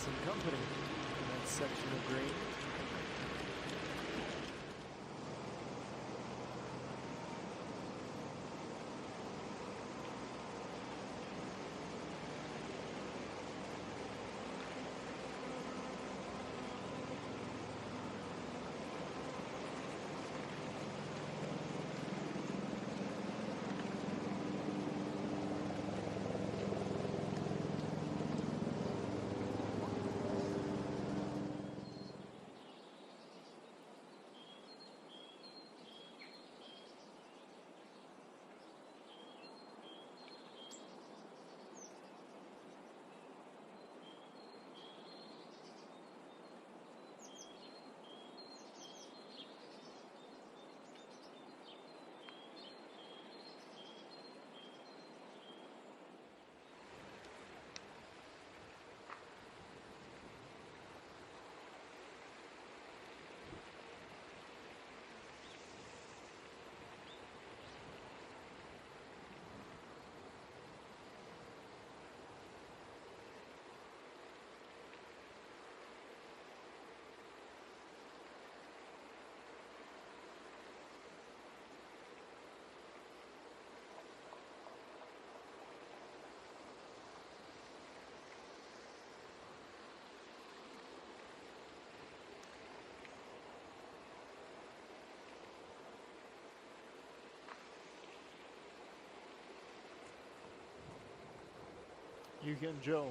some company in that section of green. You can, Joe.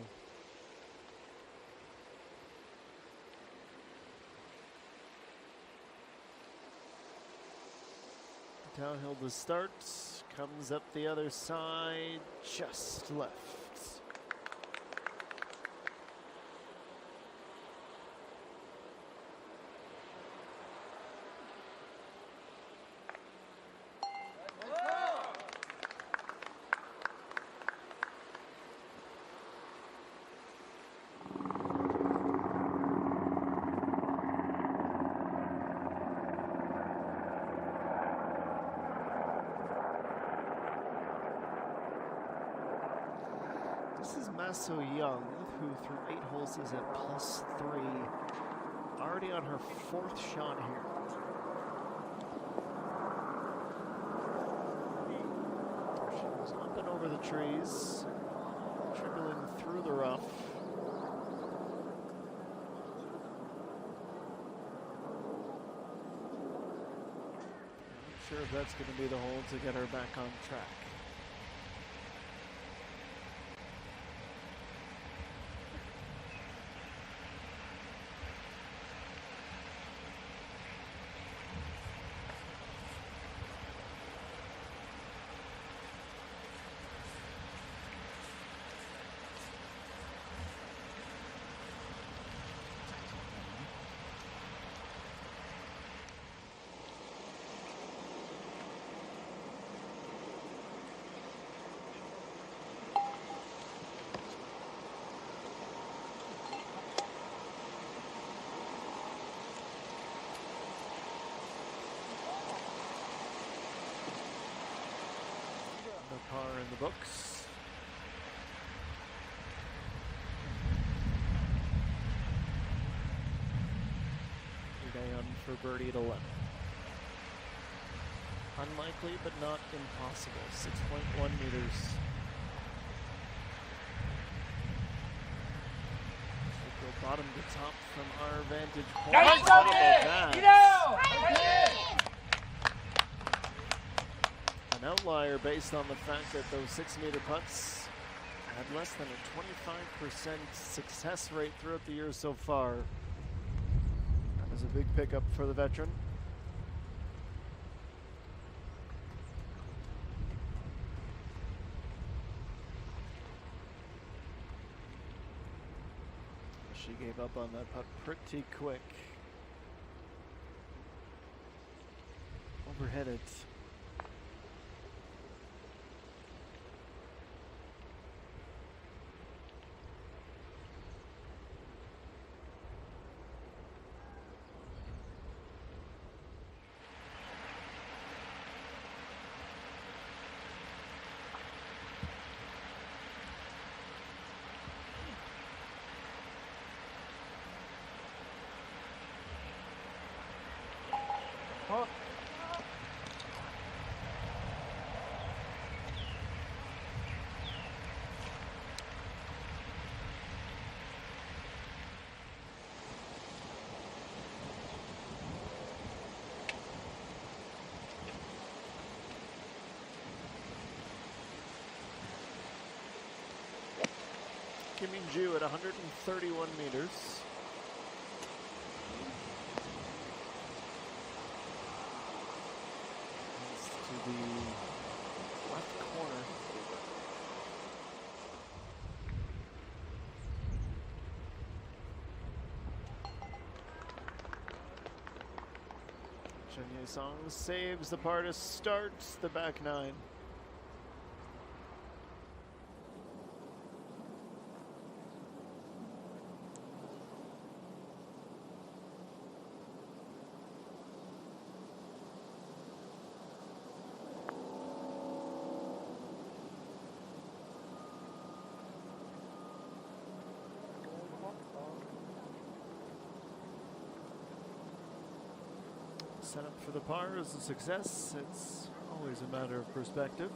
Downhill to start, comes up the other side, just left. This is Maso Young, who through 8 holes is at +3. Already on her 4th shot here. She goes up and over the trees, trickling through the rough. Not sure if that's going to be the hole to get her back on track. Par in the books. Down for birdie at 11. Unlikely, but not impossible. 6.1 meters. Should go bottom to top from our vantage point. Nice How about that? An outlier based on the fact that those 6-meter putts had less than a 25% success rate throughout the year so far. That was a big pickup for the veteran. She gave up on that putt pretty quick. Overhead it. Kim Min-ju at 131 meters. He's to the left corner. Chen Ye-song saves the par to start the back nine. Set up for the par is a success. It's always a matter of perspective.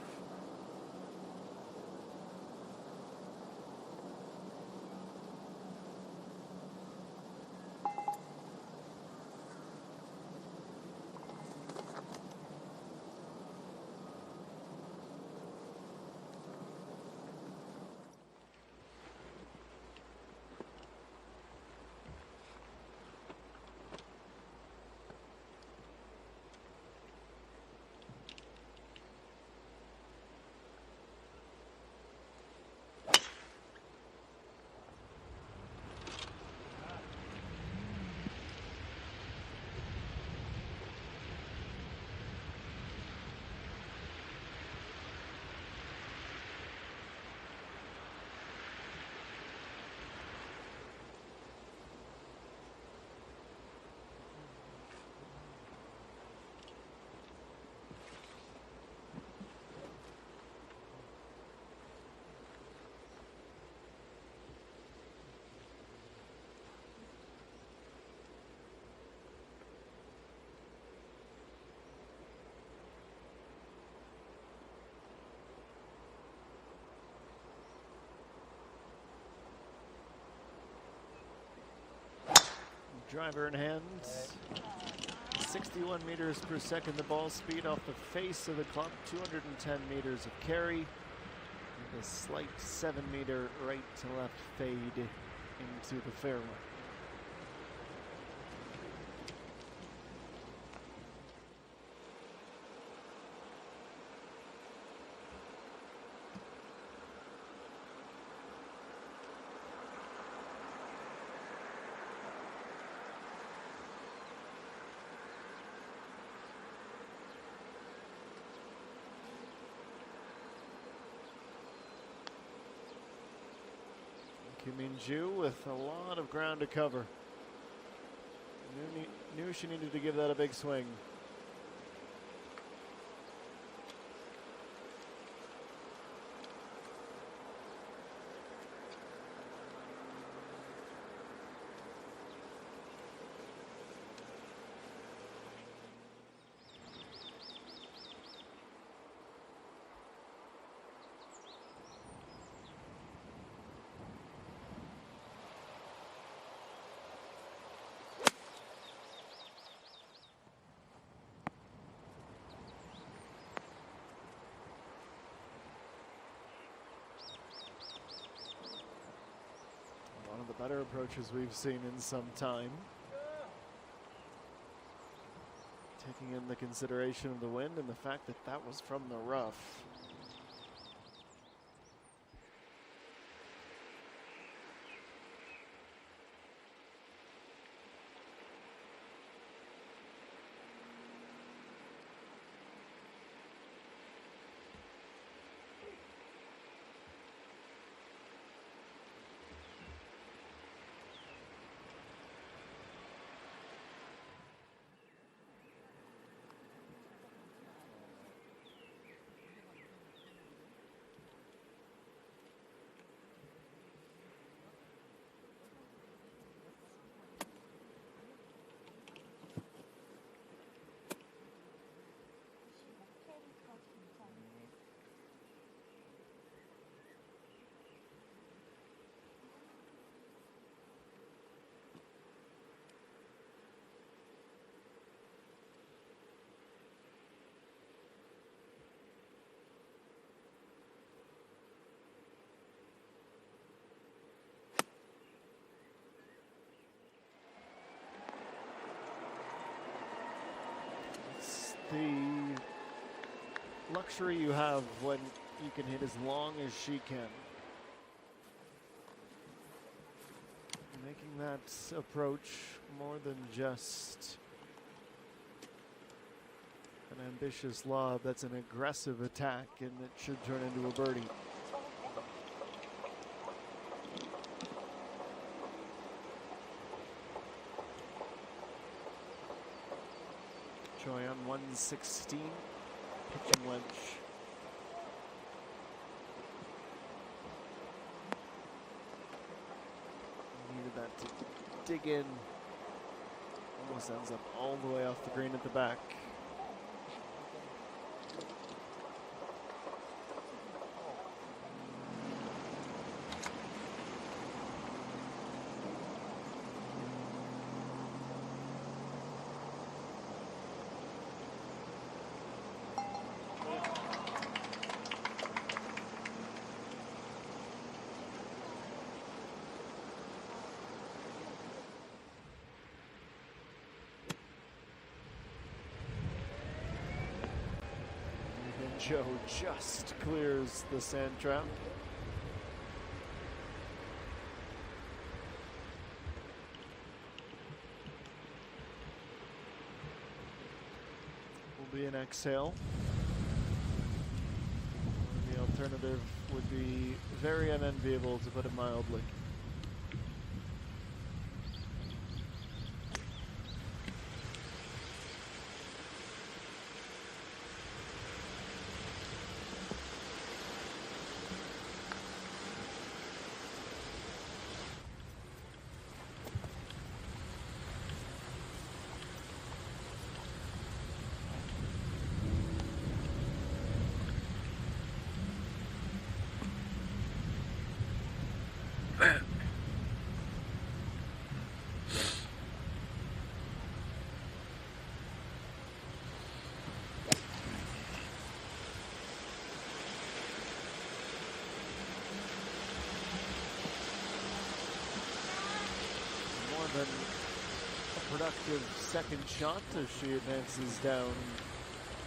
Driver in hand, 61 meters per second the ball speed off the face of the club, 210 meters of carry, and a slight 7-meter right to left fade into the fairway. Kim Min-ju with a lot of ground to cover. Knew she needed to give that a big swing. One of the better approaches we've seen in some time. Taking in the consideration of the wind and the fact that that was from the rough. luxury you have when you can hit as long as she can. Making that approach more than just an ambitious lob. That's an aggressive attack, and it should turn into a birdie. Choi on 116, pitching wedge. Needed that to dig in. Almost ends up all the way off the green at the back. Joe just clears the sand trap. Will be an exhale. The alternative would be very unenviable, to put it mildly. Than a productive second shot as she advances down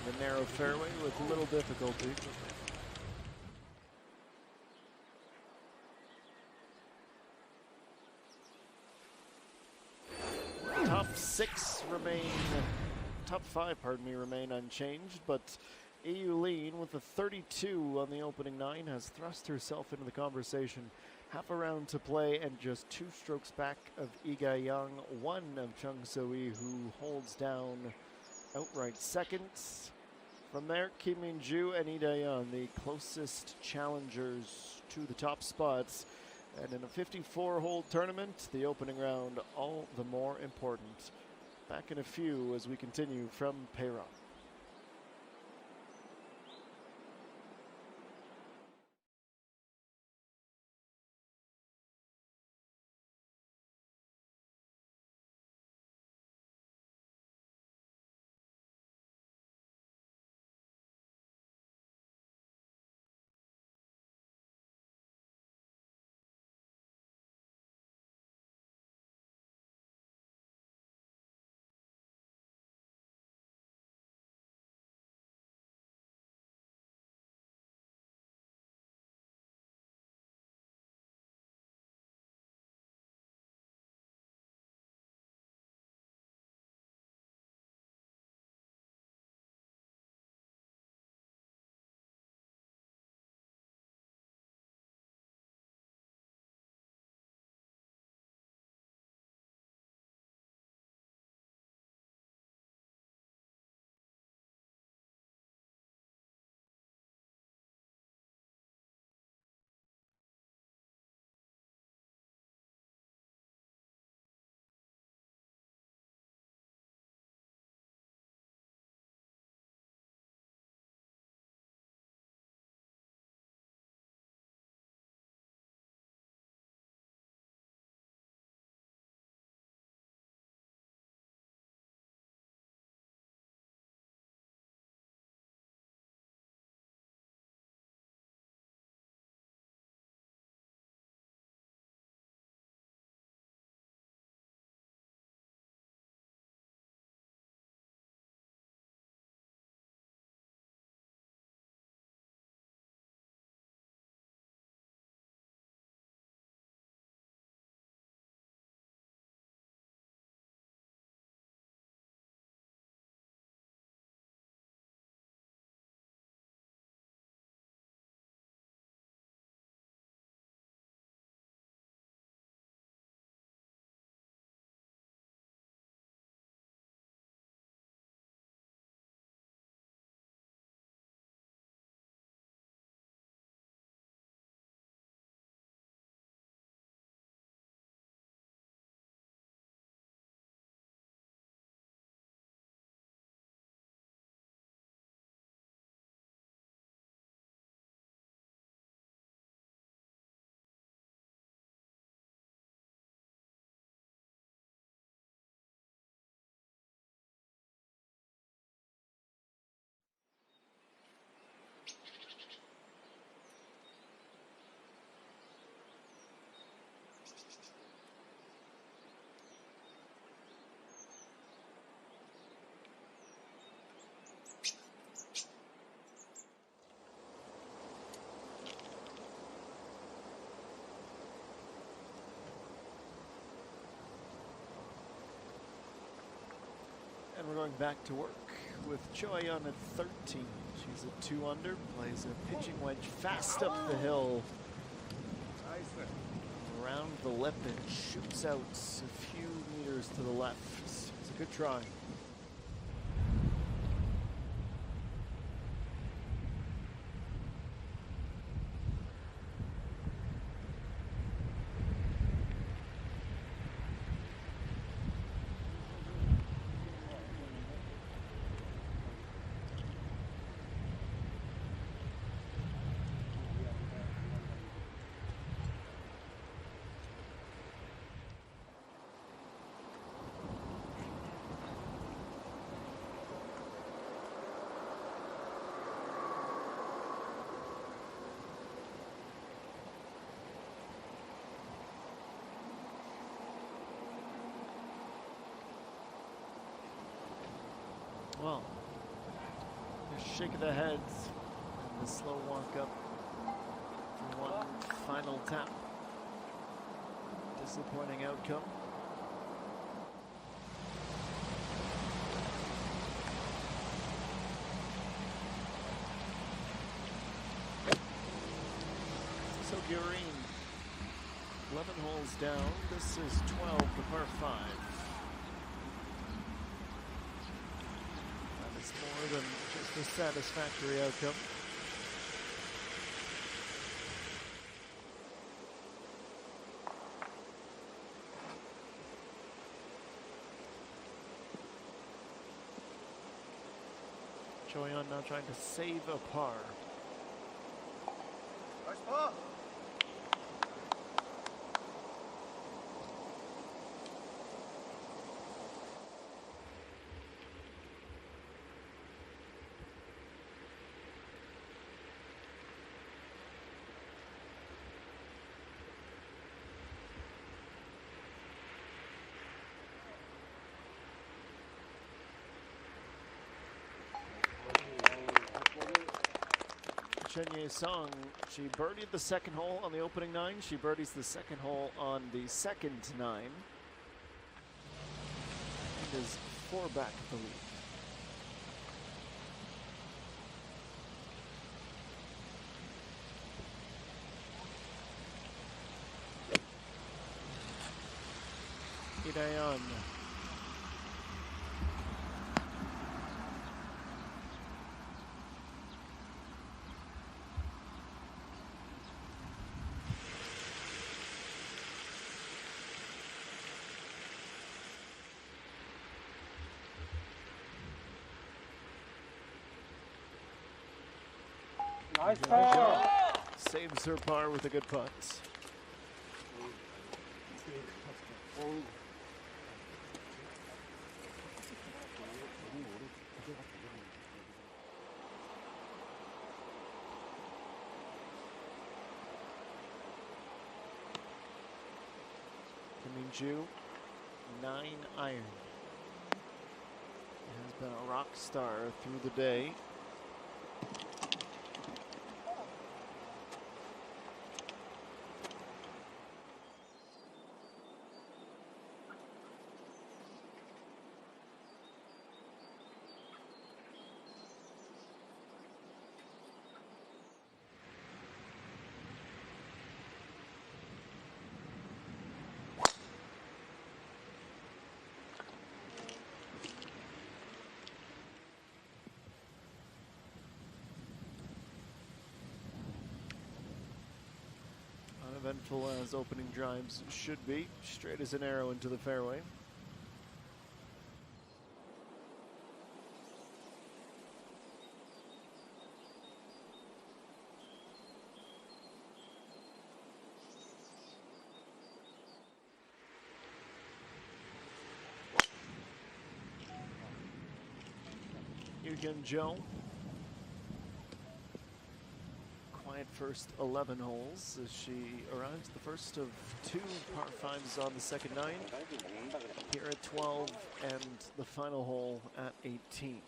the narrow fairway with little difficulty. Top five, pardon me, remain unchanged, but Eileen with a 32 on the opening nine has thrust herself into the conversation. Half a round to play and just 2 strokes back of Iga Young, 1 of Chung So-Yi, who holds down outright second. From there, Kim Min-ju and Lee Dae-yeon, the closest challengers to the top spots. And in a 54-hole tournament, the opening round all the more important. Back in a few as we continue from Payrom. going back to work with Choi on at 13. She's at 2 under, plays a pitching wedge fast up the hill. Around the lip and shoots out a few meters to the left. It's a good try. Well, a shake of the heads and the slow walk up for one final tap. Disappointing outcome. So Gureen, 11 holes down. This is 12, the par 5. More than just a satisfactory outcome. Choyon now trying to save a par. Nice par. Chen Ye Song, she birdied the second hole on the opening 9. She birdies the second hole on the second 9. And is 4 back at the lead. Idayon. Nice par. Saves her par with a good putt. Ju, 9 iron. Has been a rock star through the day. Uneventful as opening drives should be, straight as an arrow into the fairway. Yugen Joe. First 11 holes as she arrives the first of 2 par 5s on the second 9 here at 12 and the final hole at 18.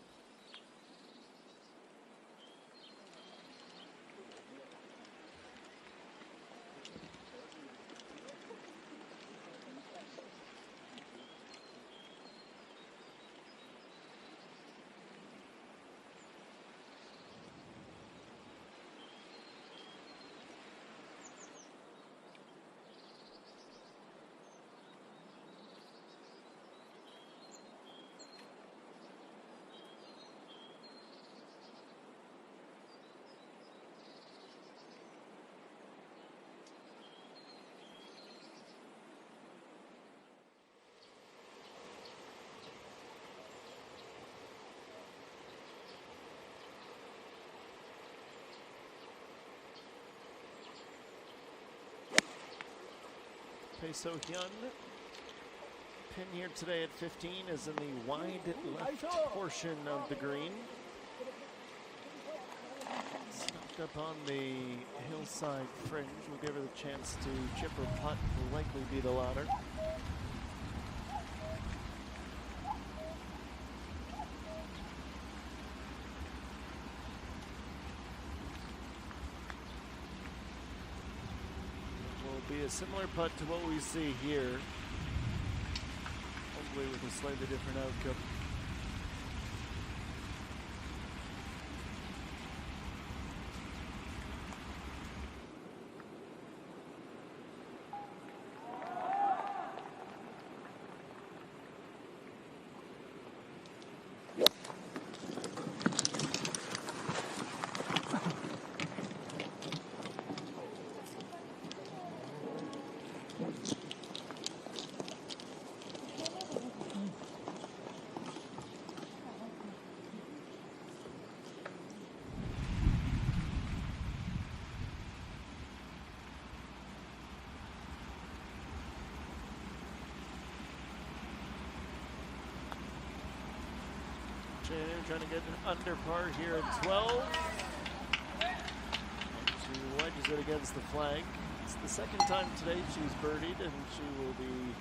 So Hyun, pin here today at 15 is in the wide left portion of the green. Stopped up on the hillside fringe. We'll give her the chance to chip or putt. Will likely be the latter. Be a similar putt to what we see here, hopefully with a slightly different outcome. Trying to get an under par here at 12. She wedges it against the flag. It's the second time today she's birdied, and she will be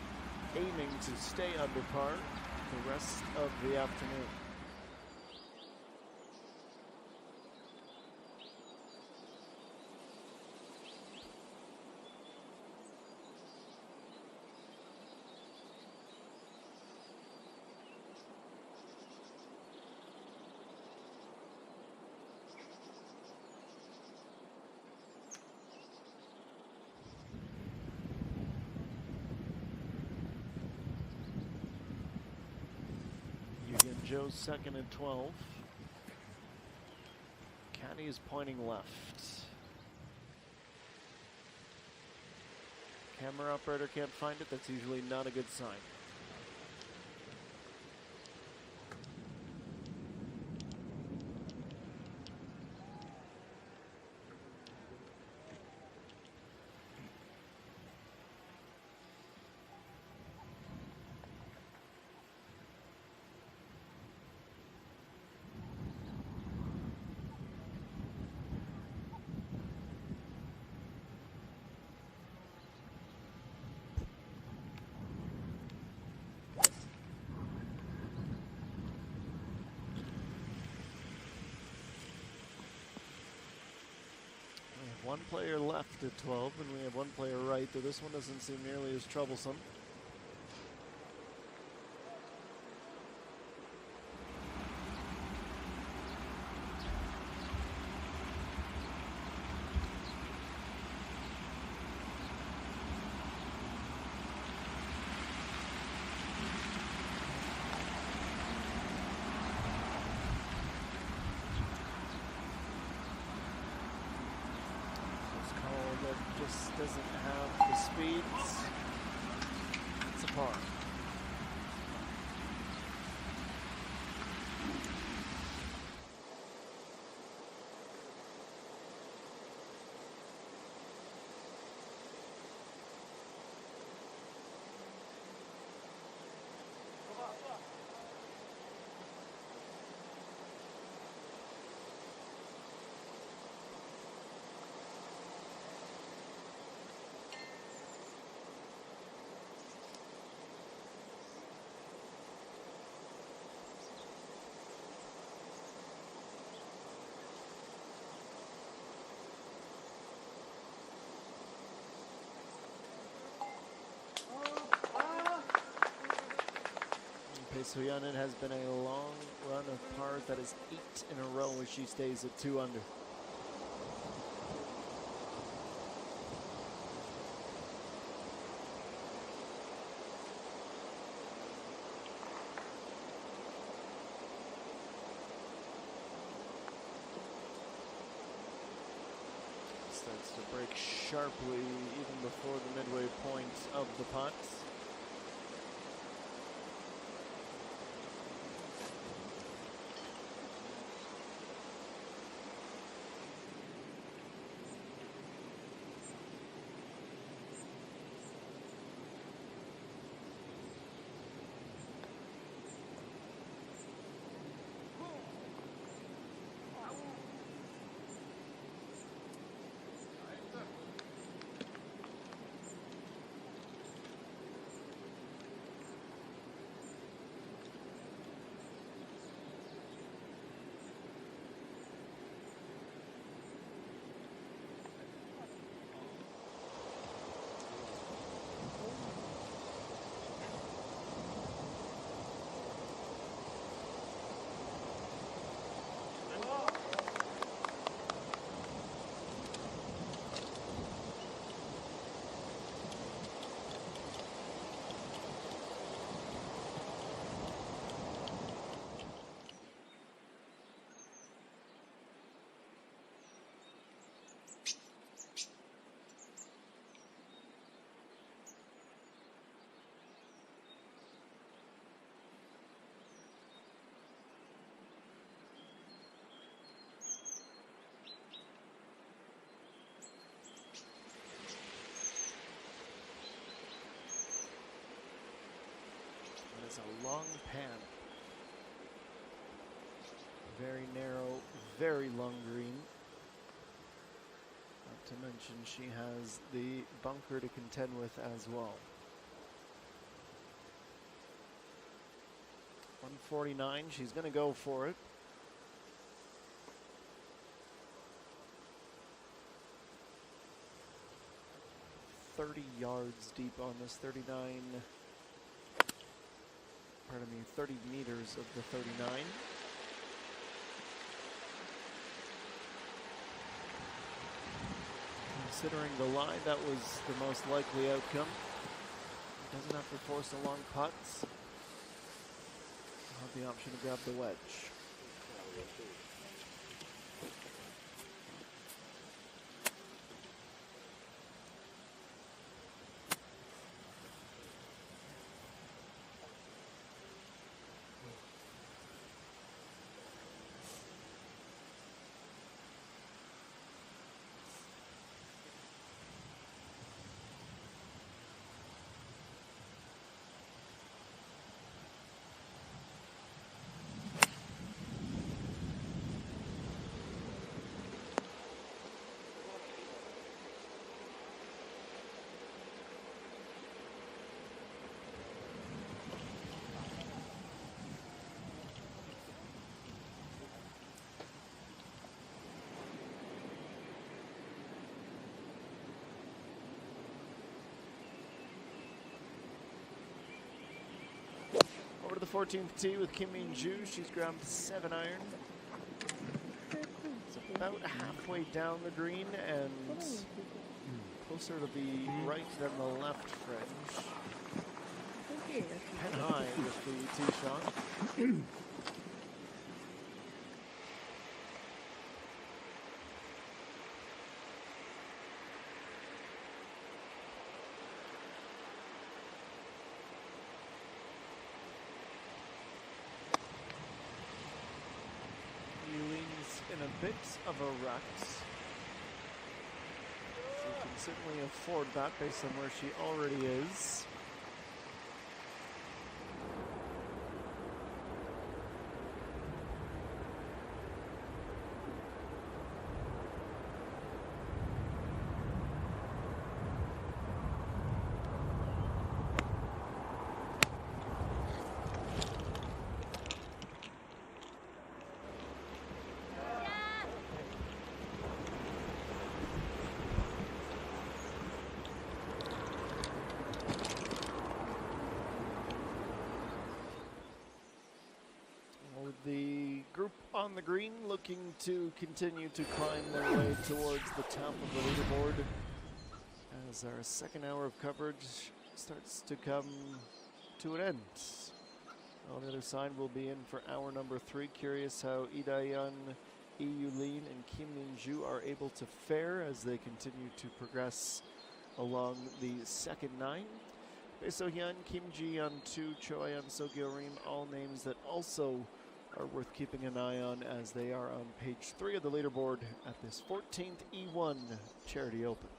aiming to stay under par the rest of the afternoon. Joe's second and 12. Caddy is pointing left. Camera operator can't find it. That's usually not a good sign. One player left at 12, and we have one player right, though this one doesn't seem nearly as troublesome. Just doesn't have the speeds. It's a par. Soyeon has been a long run of pars. That is 8 in a row as she stays at 2 under. Starts to break sharply even before the midway point of the putt. is a long pan. Very narrow, very long green. Not to mention she has the bunker to contend with as well. 149, she's going to go for it. "30 yards deep on this 39. Pardon me, 30 meters of the 39. Considering the lie, that was the most likely outcome. Doesn't have to force a long putt. Have the option to grab the wedge. Over to the 14th tee with Kim Min-ju. She's grabbed 7-iron. It's about halfway down the green and closer to the right than the left fringe. Head high with the tee shot. In a bit of a rut. She can certainly afford that based on where she already is. The group on the green looking to continue to climb their way towards the top of the leaderboard as our second hour of coverage starts to come to an end. On the other side, we'll be in for hour number 3. Curious how Lee Dae-yeon, Lee Yu-lin, and Kim Min-ju are able to fare as they continue to progress along the second 9. Bae So-hyun, Kim Ji-yeon, 2, Cho Ayon, So Gyo-rim, all names that also are worth keeping an eye on as they are on page 3 of the leaderboard at this 14th E1 Charity Open.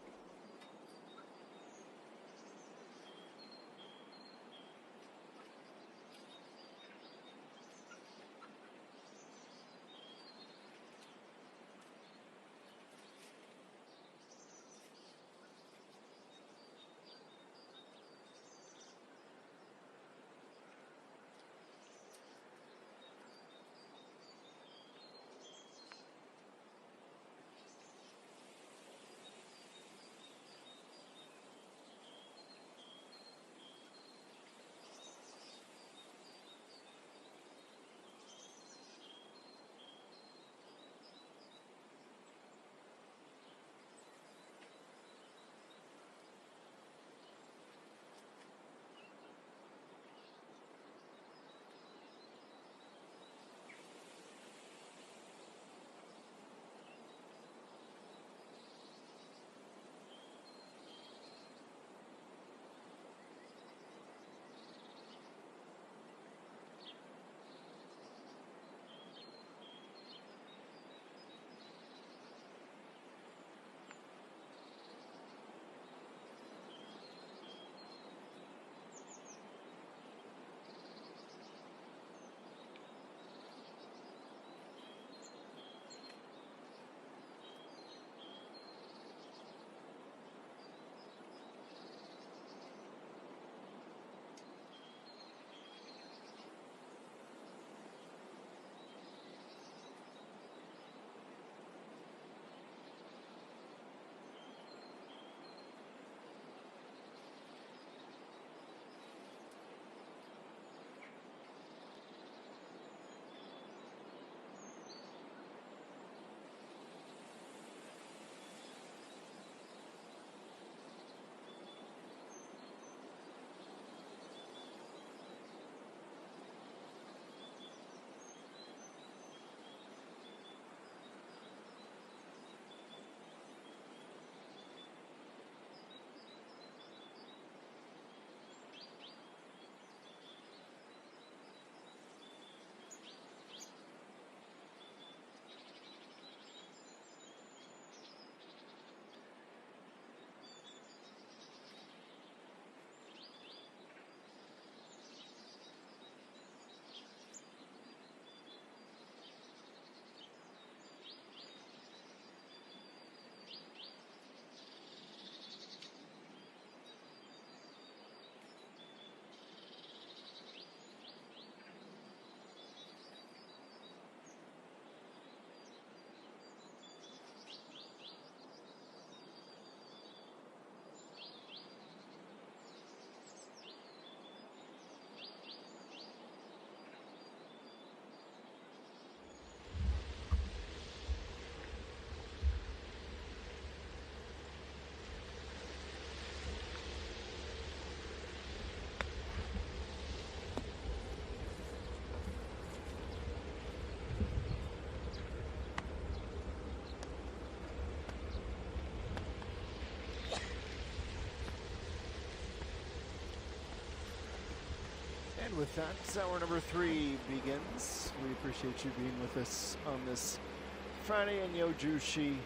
And with that, hour number 3 begins. We appreciate you being with us on this Friday in Yojushi.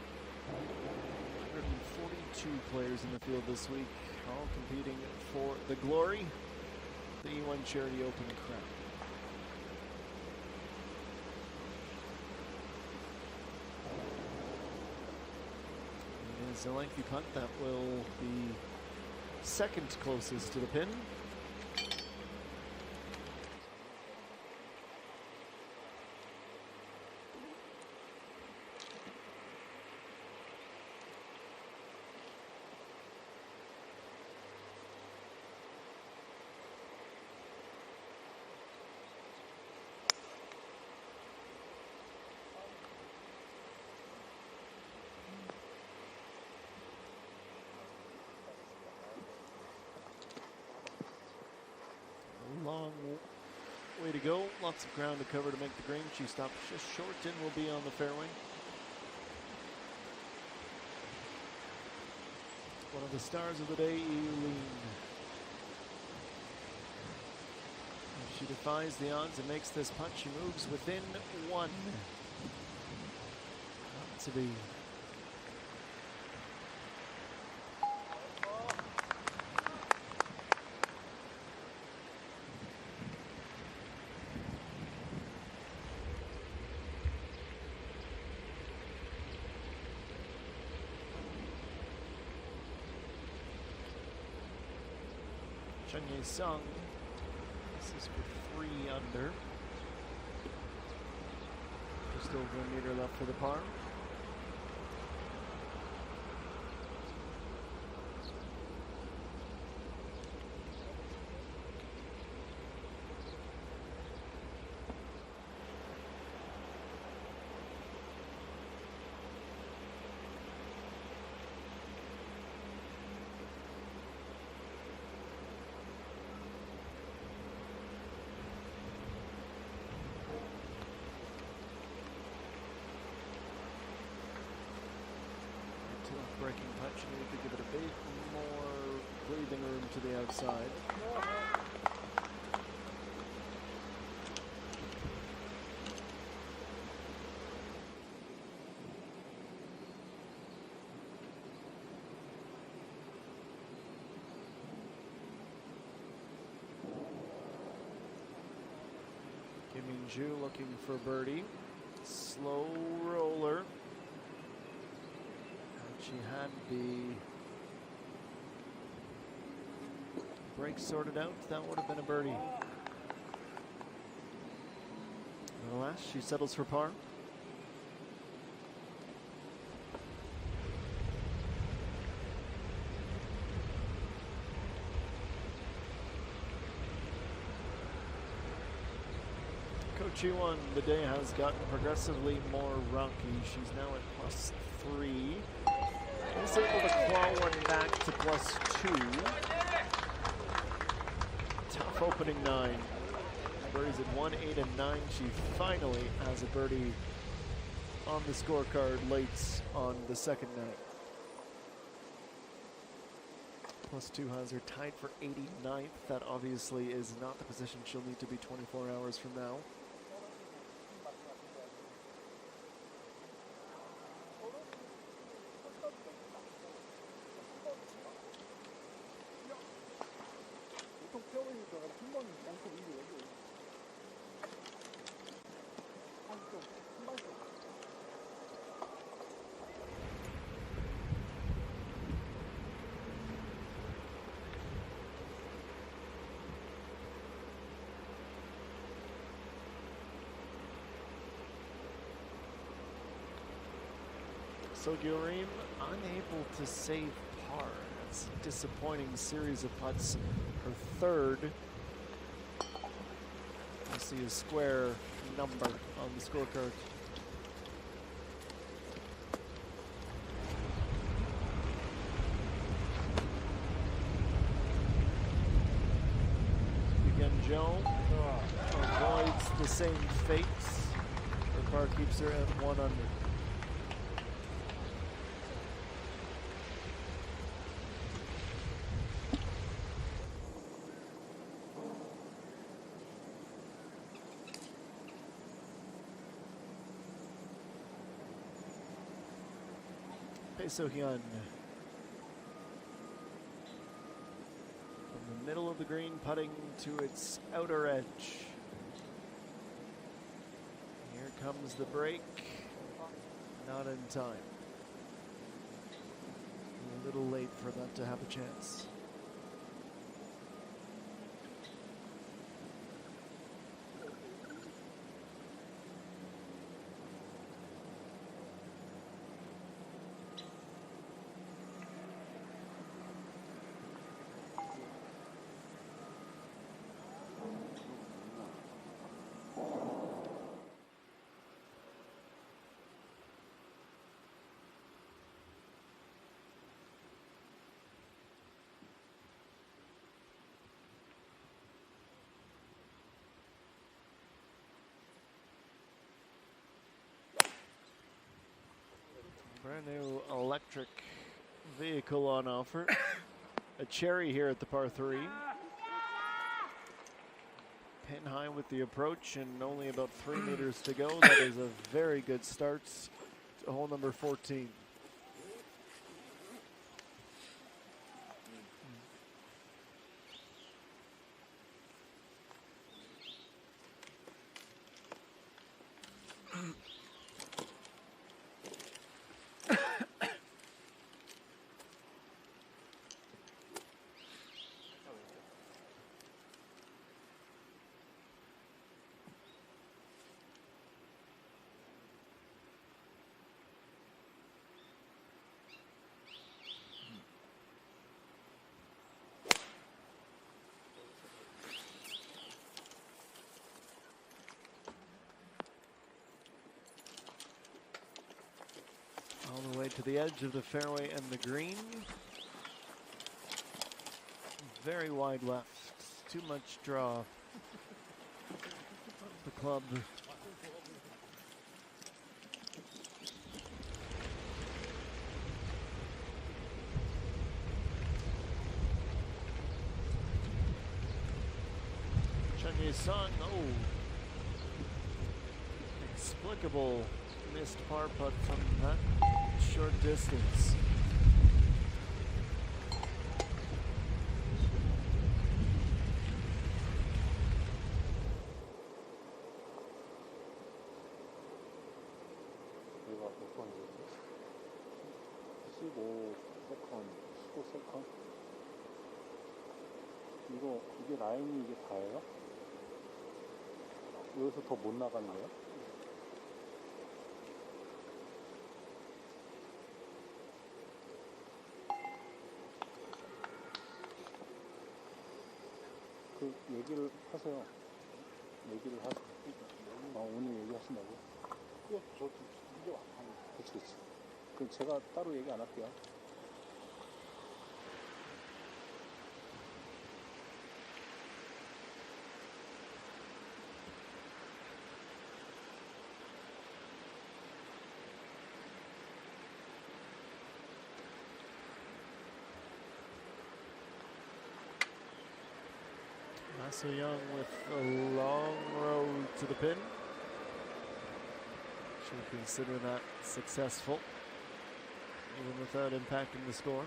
142 players in the field this week, all competing for the glory, the E1 Charity Open crown. It is a lengthy putt that will be second closest to the pin. Long way to go. Lots of ground to cover to make the green. She stops just short and will be on the fairway. One of the stars of the day, Eileen. She defies the odds and makes this putt. She moves within one. Not to be. Chunye Sung. This is for 3 under. Just over a meter left for the par. Breaking putt, you need to give it a bit more breathing room to the outside. Kim Min-ju looking for birdie. Slow roller. She had the break sorted out, that would have been a birdie. Alas, she settles for par. Coach Iwan, the day has gotten progressively more rocky. She's now at +3. Is able to claw one back to +2. Tough opening 9. Birdies at 1, 8, and 9. She finally has a birdie on the scorecard late on the second night. +2 has her tied for 89th. That obviously is not the position she'll need to be 24 hours from now. So Gyorim unable to save par. That's a disappointing series of putts. Her third. I see a square number on the scorecard. Again, Joe avoids the same fate. Her par keeps her at 1 under. Choi So-hyun from the middle of the green, putting to its outer edge. Here comes the break. Not in time. A little late for that to have a chance. Brand new electric vehicle on offer. A cherry here at the par 3. Pin high with the approach and only about 3 meters to go. That is a very good start to hole number 14. All the way to the edge of the fairway and the green. Very wide left. Too much draw. The club. Chun Sung, oh. Inexplicable missed par putt from that short distance. 얘가 몇 번이지? 15세컨, 15세컨? 이게 라인이 이게 다예요? 여기서 더 못 나가는 거예요? 그 얘기를 하세요. 얘기를 하세요. 오늘 얘기하신다고? 저도 이게 왔다는 거. 그치. 그럼 제가 따로 얘기 안 할게요. So Young with a long road to the pin. Should consider that successful, even without impacting the score.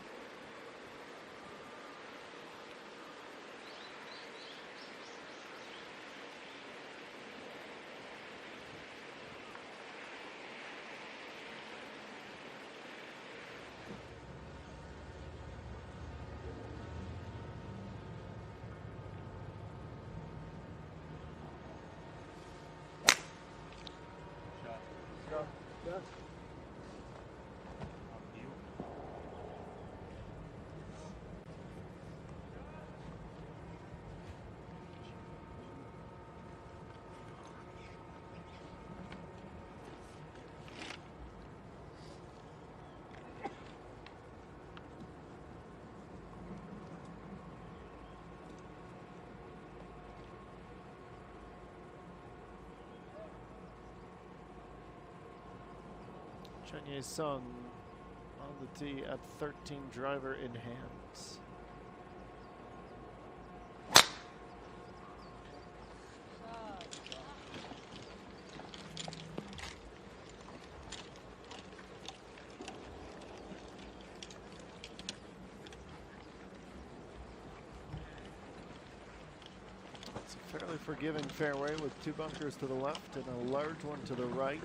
Chun Sung on the tee at 13, driver in hands. fairly forgiving fairway with 2 bunkers to the left and a large one to the right.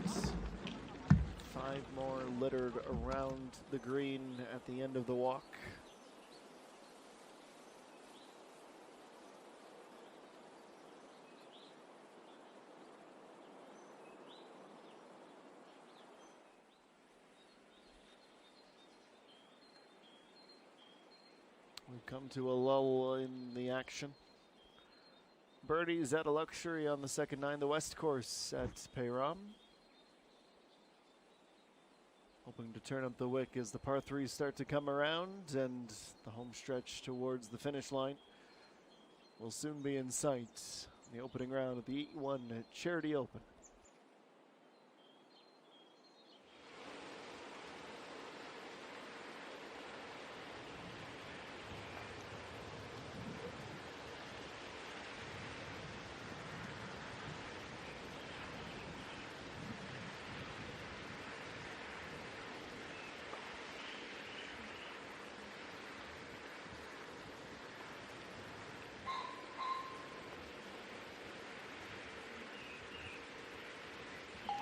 5 more littered around the green at the end of the walk. We've come to a lull in the action. Birdies at a luxury on the second 9, the West course at Payram. Hoping to turn up the wick as the par 3s start to come around and the home stretch towards the finish line will soon be in sight. The opening round of the E1 Charity Open.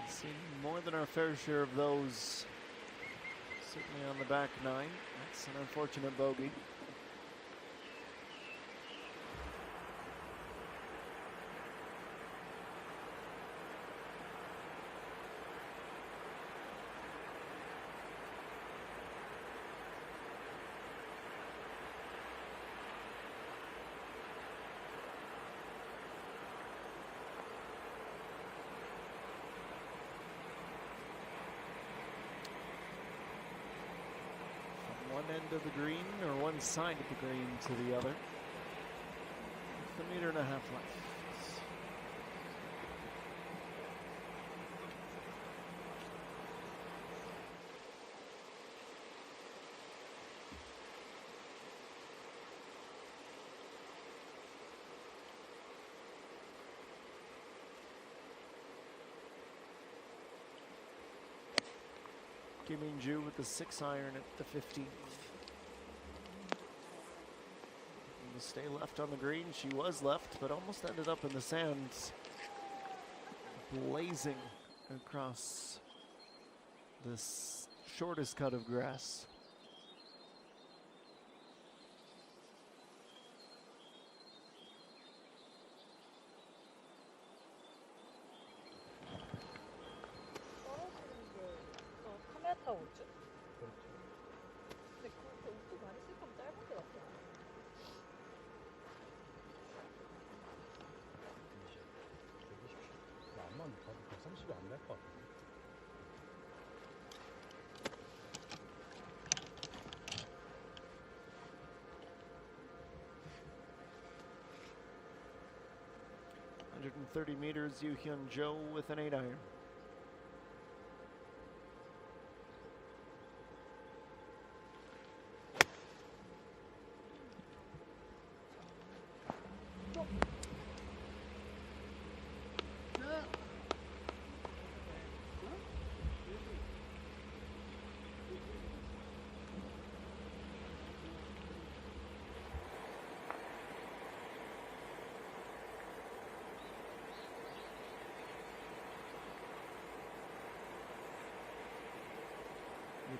Seen more than our fair share of those, certainly on the back 9. That's an unfortunate bogey. One end of the green, or one side of the green to the other. With 1.5 meters left. Kim Min-ju with the 6-iron at the 15th. Will stay left on the green. She was left, but almost ended up in the sands, blazing across this shortest cut of grass. 타고 오죠? 근데 그렇게 옷도 많이 쓸 거면 짧은 게 낫지 않아? 120. 나만 봐도 130이 안 될 것 같은데. meters, Yoo Hyun-jo with an 8-iron.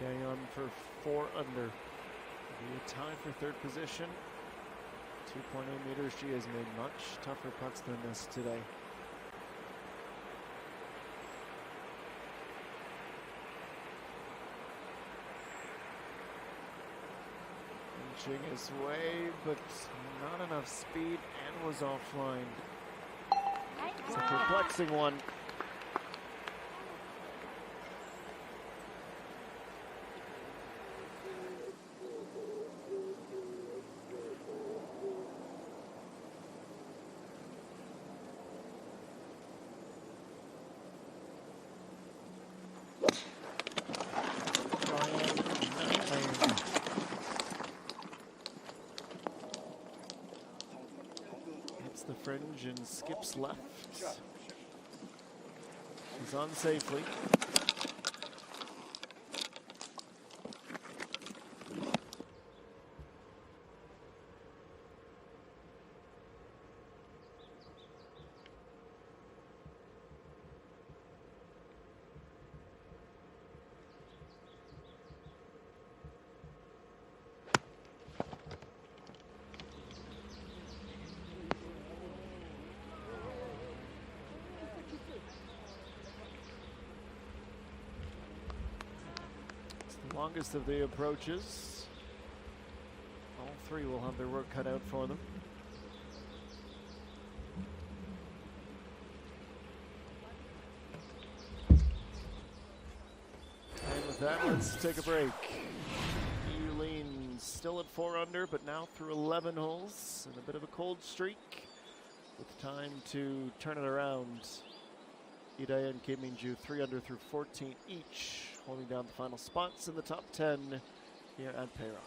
On for 4 under. It'll be a tie for 3rd position. 2.8 meters. She has made much tougher putts than this today. Inching his way, but not enough speed and was offline. It's a perplexing one. The fringe and skips left. He's on safely. longest of the approaches. All three will have their work cut out for them. And with that, let's take a break. Eileen still at 4 under, but now through 11 holes and a bit of a cold streak, with time to turn it around. Idae and Kim Min-ju 3 under through 14 each, holding down the final spots in the top 10 here at Payra.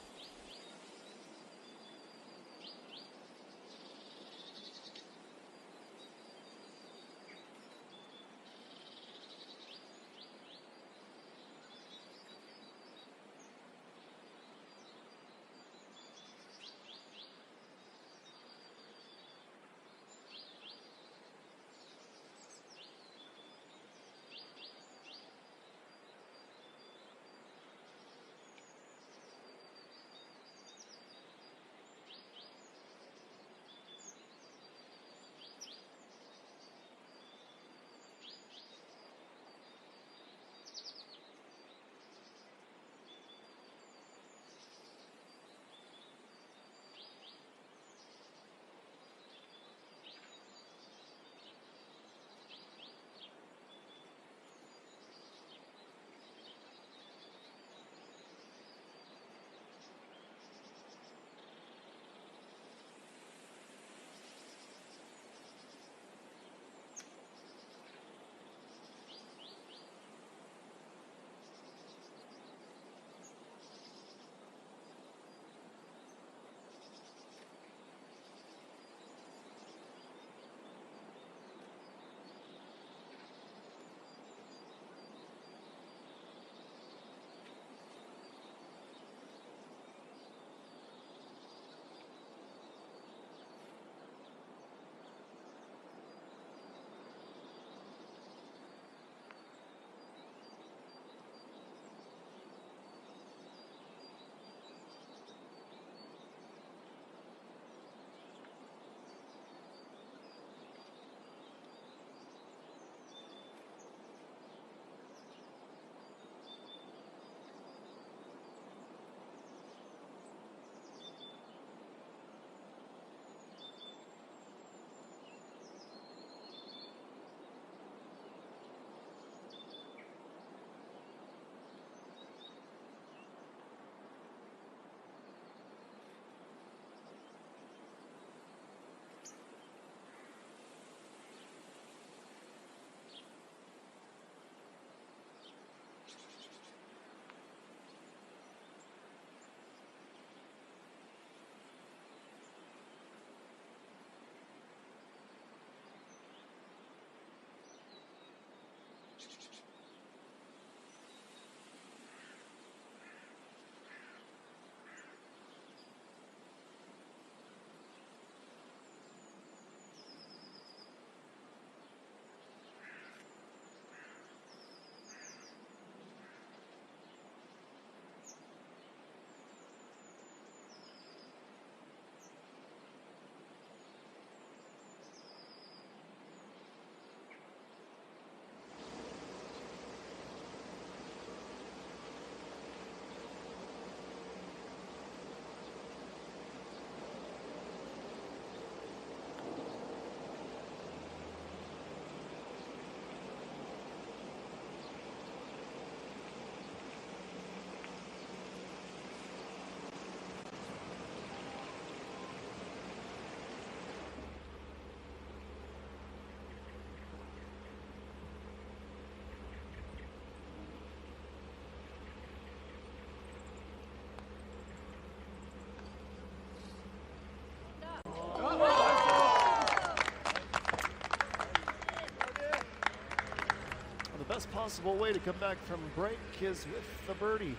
The best possible way to come back from break is with the birdie.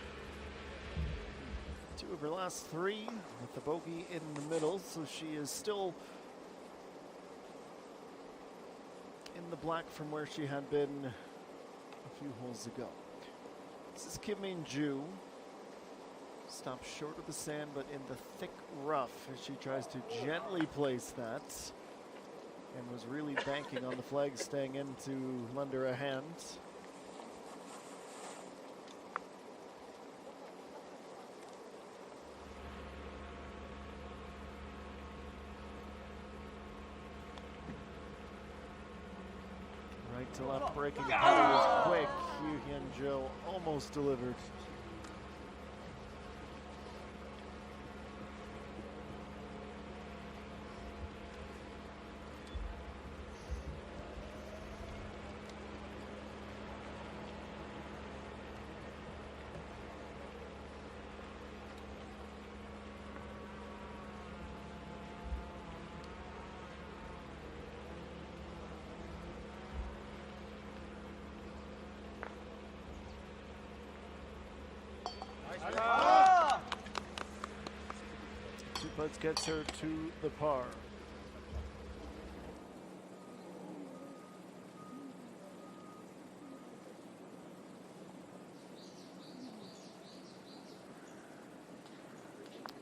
2 of her last 3 with the bogey in the middle, so she is still in the black from where she had been a few holes ago. This is Kim Min-ju. Stops short of the sand, but in the thick rough as she tries to gently place that. And was really banking on the flag staying in to lend her a hand. to left breaking putter was quick. Yu Hyun-jo almost delivered. Two putts gets her to the par.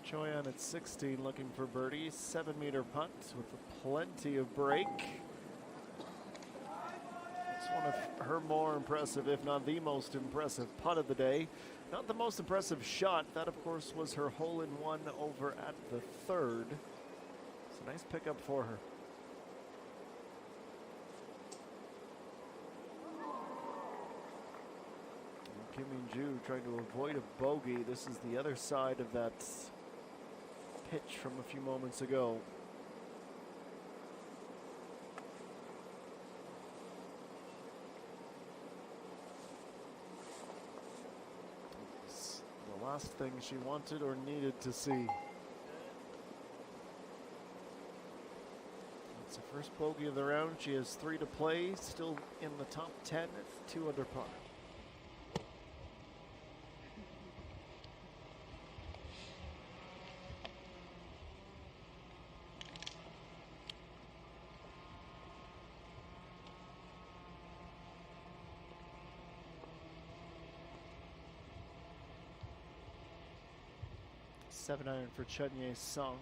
Choi on at 16 looking for birdie. 7-meter putt with plenty of break. It's one of her more impressive, if not the most impressive putt of the day. Not the most impressive shot. That, of course, was her hole-in-one over at the third. It's a nice pickup for her. And Kim Min-joo trying to avoid a bogey. This is the other side of that pitch from a few moments ago. Last thing she wanted or needed to see. It's her first bogey of the round. She has 3 to play, still in the top 10 at 2 under par. Seven iron for Chun-Ye Sung.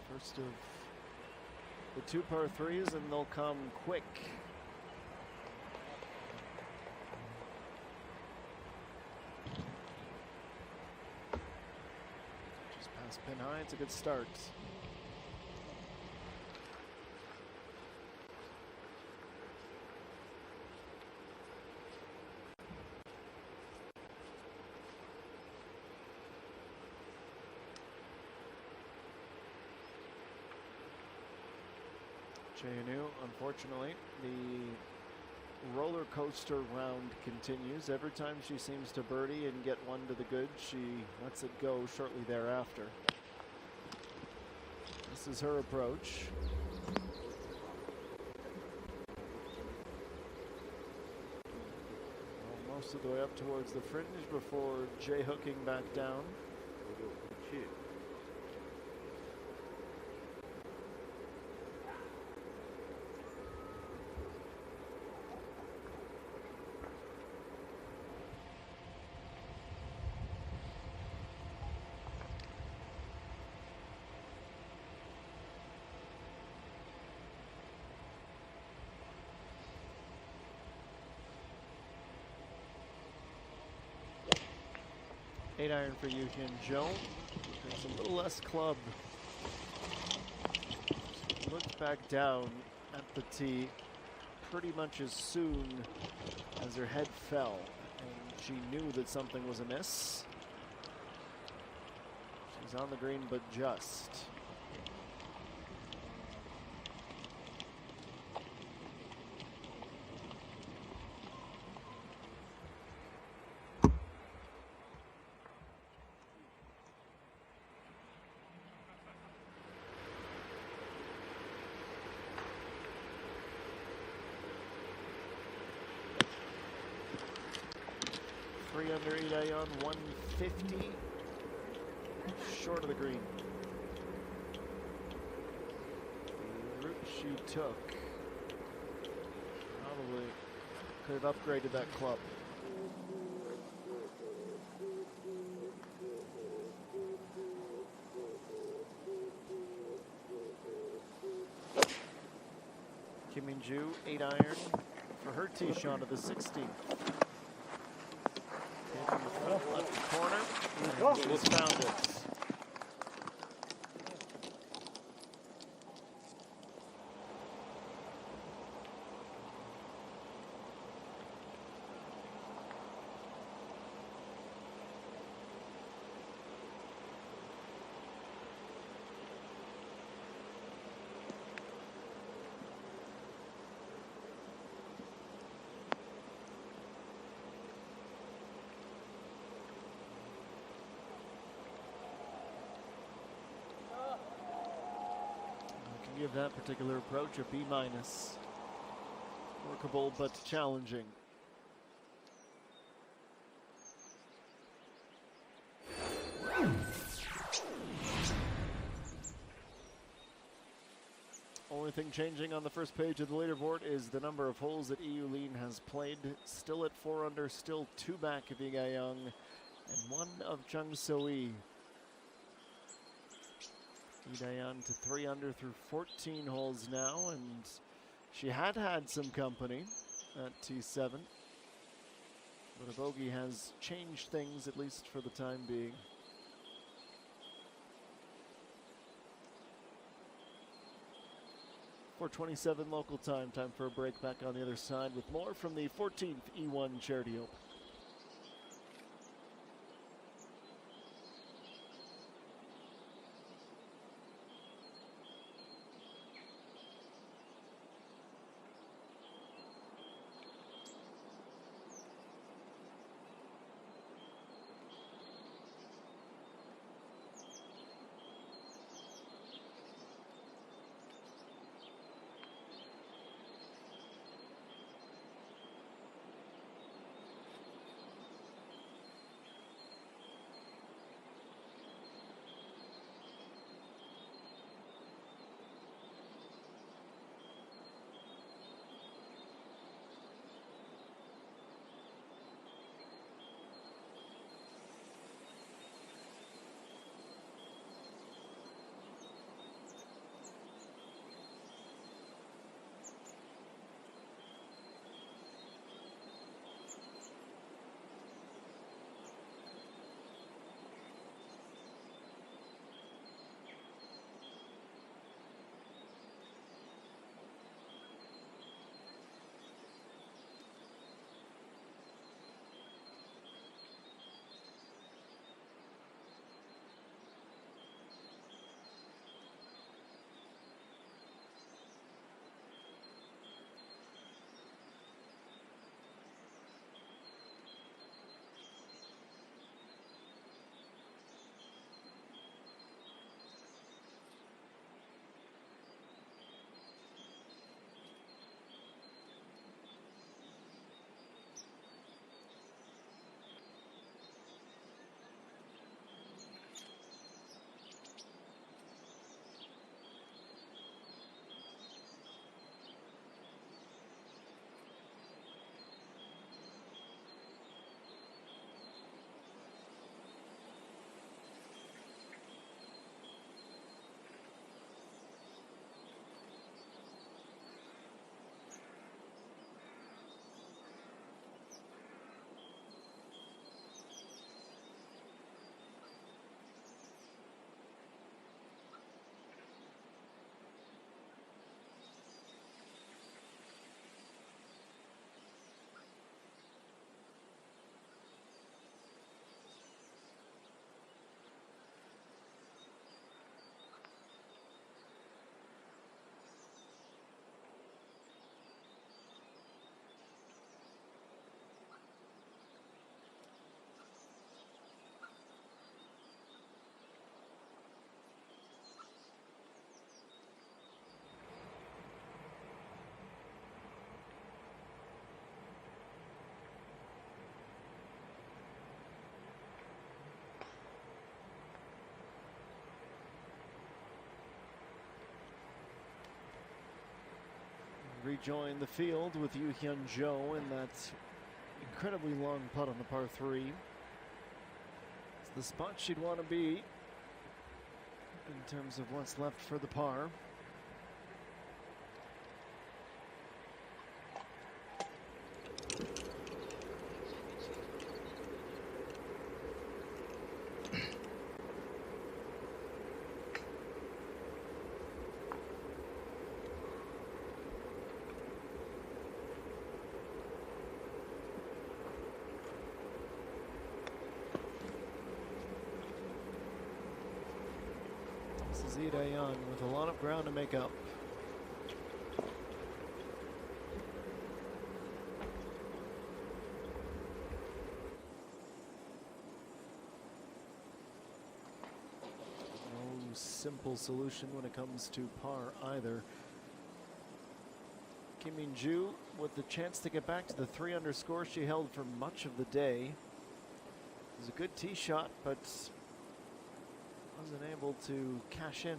First of the 2 par 3s, and they'll come quick. Just past pin high, it's a good start. JNU, unfortunately, the roller coaster round continues. Every time she seems to birdie and get one to the good, she lets it go shortly thereafter. This is her approach. Well, most of the way up towards the fringe before J-hooking back down. Eight iron for Yu Hyun-jo. It's a little less club. She looked back down at the tee pretty much as soon as her head fell, and she knew that something was amiss. She's on the green, but just. Three under 8 on 150, short of the green. The route she took probably could have upgraded that club. Kim Min-joo, 8 iron for her tee shot of the 16th. Left corner, and she's found it. give that particular approach a B-. Workable but challenging. Only thing changing on the first page of the leaderboard is the number of holes that EU Lean has played. Still at 4 under, still 2 back of Yiga Young and 1 of Jung So-Yi. Young to 3 under through 14 holes now, and she had some company at T7. But a bogey has changed things, at least for the time being. .4:27 local time. Time for a break. Back on the other side with more from the 14th E1 Charity Open. Rejoin the field with Yu Hyun Jo in that incredibly long putt on the par 3. It's the spot she'd want to be in terms of what's left for the par. Young with a lot of ground to make up. No simple solution when it comes to par either. Kim Min-ju with the chance to get back to the 3-under score she held for much of the day. It was a good tee shot, but wasn't able to cash in.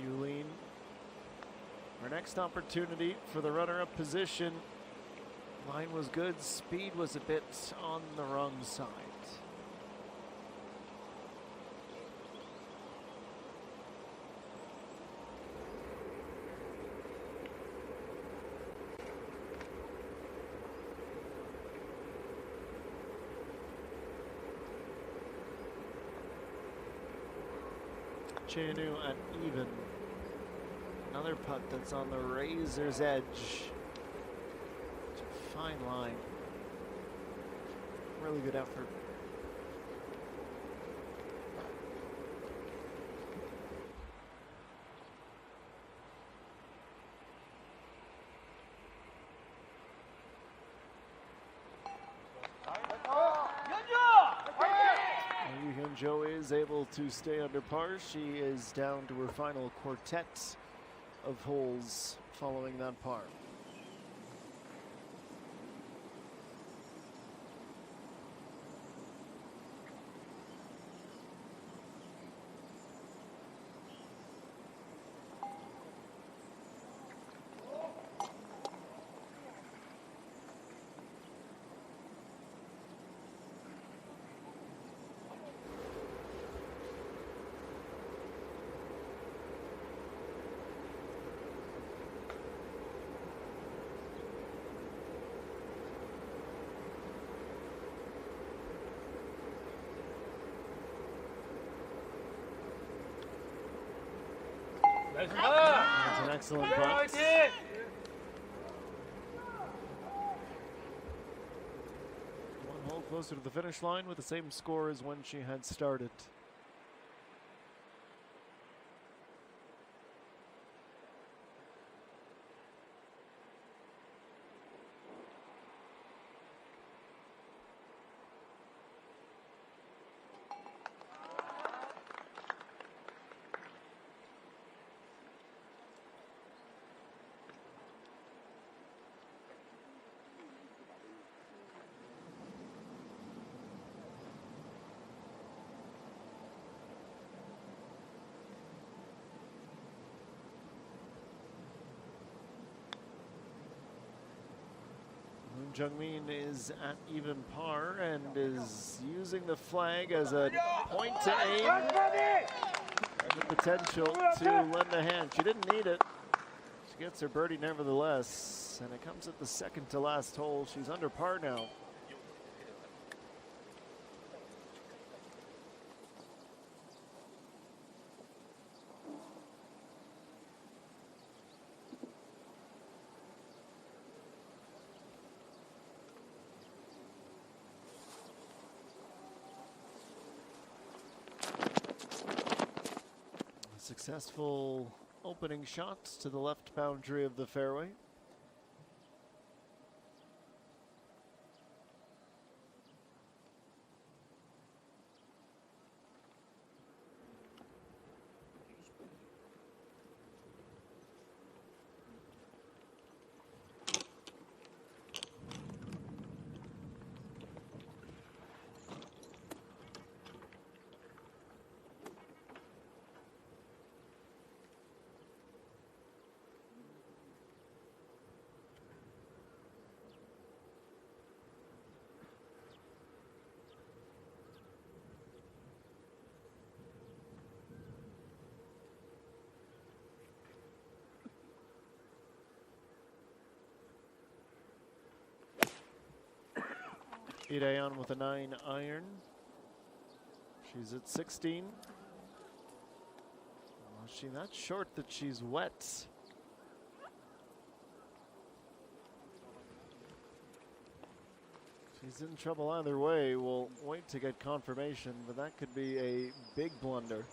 Yulin, our next opportunity for the runner-up position. Line was good, speed was a bit on the wrong side. Chanu at even. Another putt that's on the razor's edge. It's a fine line. Really good effort. Jo is able to stay under par. She is down to her final quartet of holes following that par. That's an excellent putt. One hole closer to the finish line with the same score as when she had started. Jungmin is at even par and is using the flag as a point to aim. And the potential to lend a hand. She didn't need it. She gets her birdie nevertheless. And it comes at the second to last hole. She's under par now. Successful opening shots to the left boundary of the fairway. Ideon with a 9 iron. She's at 16. she that short that she's wet? She's in trouble either way. We'll wait to get confirmation, but that could be a big blunder.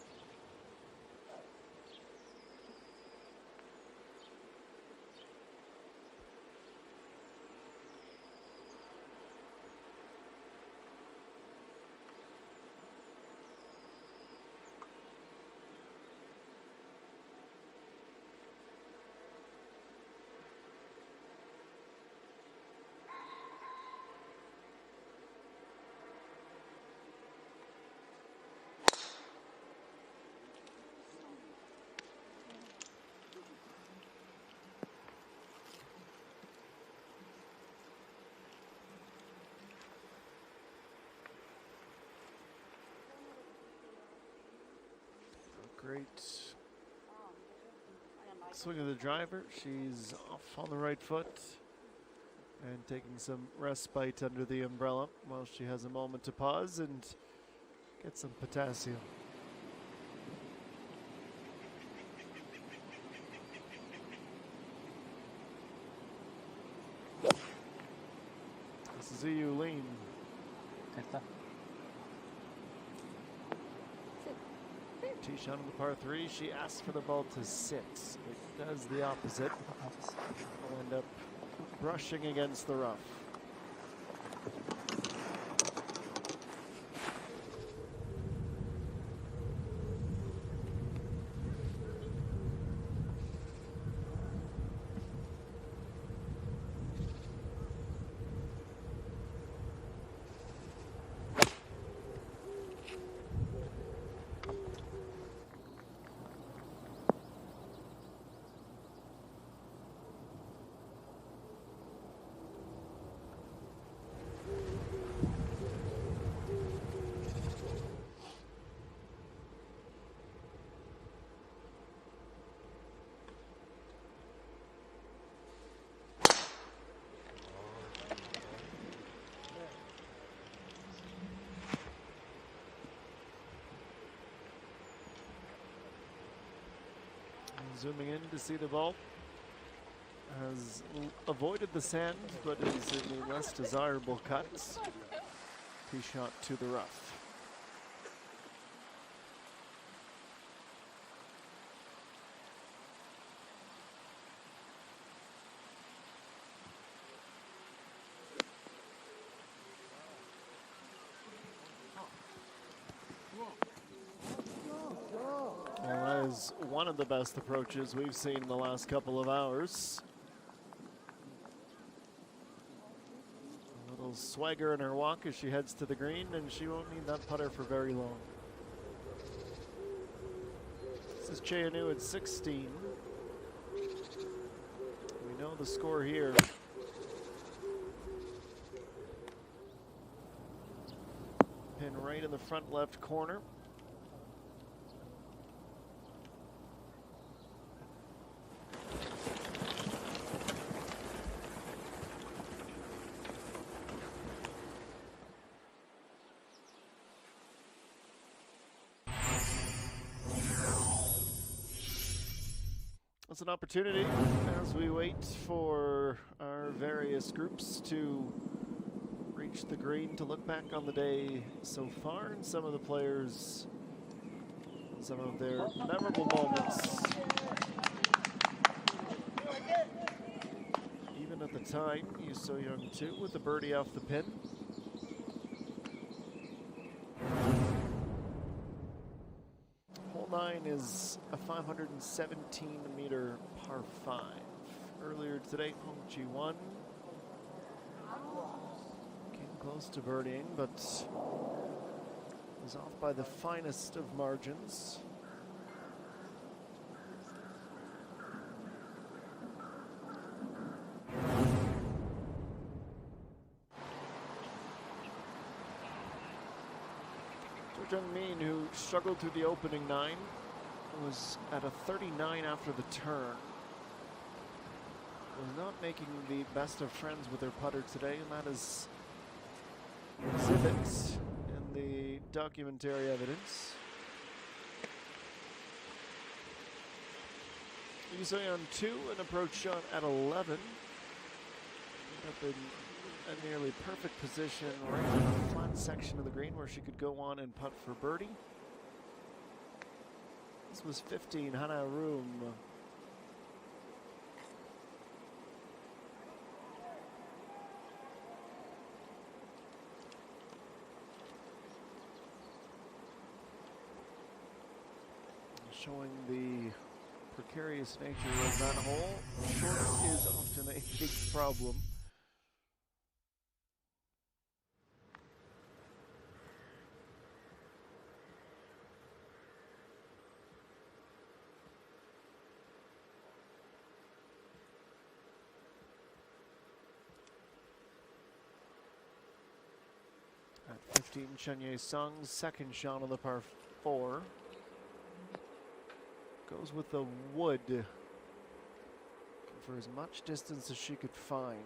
Great swing of the driver. She's off on the right foot and taking some respite under the umbrella while she has a moment to pause and get some potassium. This is EU lean. 됐다. Tee shot on the par 3. She asks for the ball to sit. It does the opposite. Will end up brushing against the rough. Zooming in to see the ball. Has avoided the sand, but is in the less desirable cuts. Tee shot to the rough. Well, that is one of the best approaches we've seen in the last couple of hours. A little swagger in her walk as she heads to the green, and she won't need that putter for very long. This is Cheanu at 16. We know the score here. Pin right in the front left corner. It's an opportunity as we wait for our various groups to reach the green to look back on the day so far and some of the players, some of their memorable moments. Even at the time, Yu So Young too with the birdie off the pin. Hole 9 is a 517-meter par 5. Earlier today, Hong Chi won. Came close to birdieing, but was off by the finest of margins. Jung Min, who struggled through the opening 9, was at a 39 after the turn. Was not making the best of friends with her putter today, and that is exhibit in the documentary evidence. on 2, an approach shot at 11. Up in a nearly perfect position right on the flat section of the green where she could go on and putt for birdie. This was 15, Hana Room. Showing the precarious nature of that hole. Short is often a big problem. At 15, Chen Sung's second shot on the par 4. Goes with the wood for as much distance as she could find.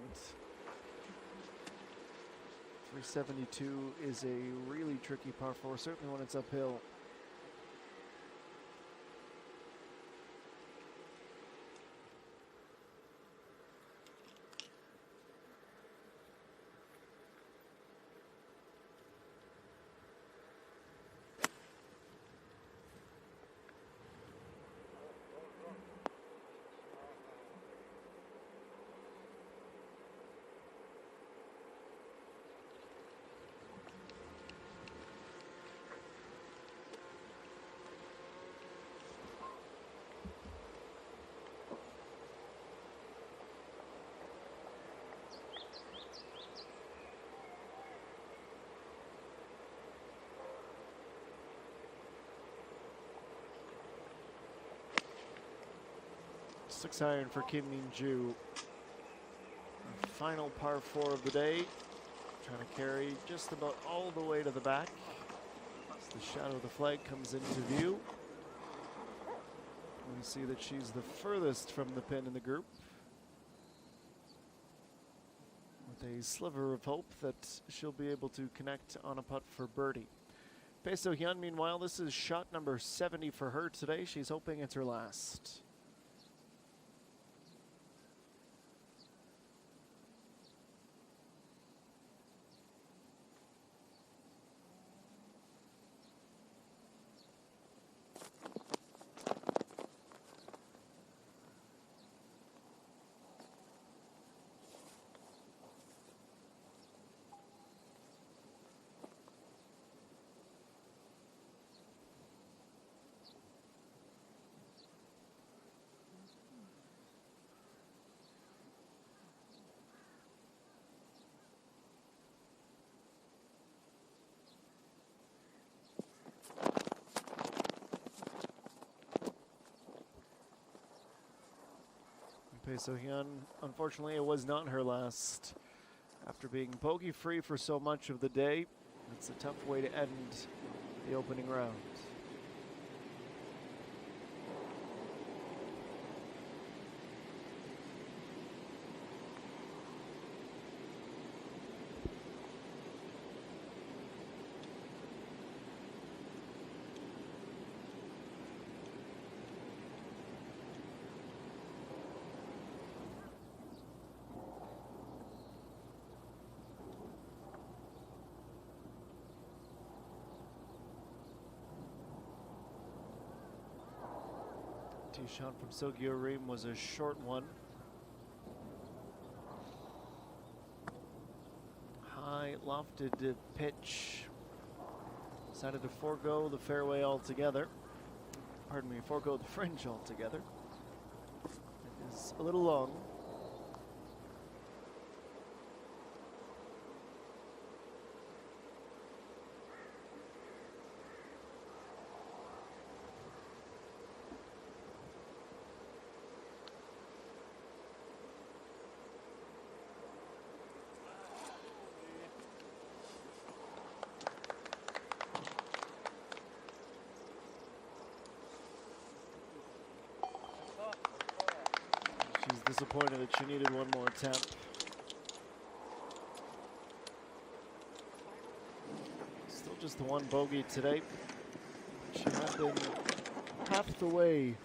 372 is a really tricky par 4, certainly when it's uphill. Six iron for Kim Min-ju. Final par 4 of the day. Trying to carry just about all the way to the back. As the shadow of the flag comes into view. We see that she's the furthest from the pin in the group, with a sliver of hope that she'll be able to connect on a putt for birdie. Bae So-hyun, meanwhile, this is shot number 70 for her today. She's hoping it's her last. Bae So-hyun, unfortunately, it was not her last. After being bogey-free for so much of the day, it's a tough way to end the opening round. Tee shot from Sogyo Reem was a short one. High lofted pitch. Decided to forego the fairway altogether. Pardon me, forego the fringe altogether. It is a little long. Disappointed that she needed one more attempt. Still just the one bogey today. She had been half the way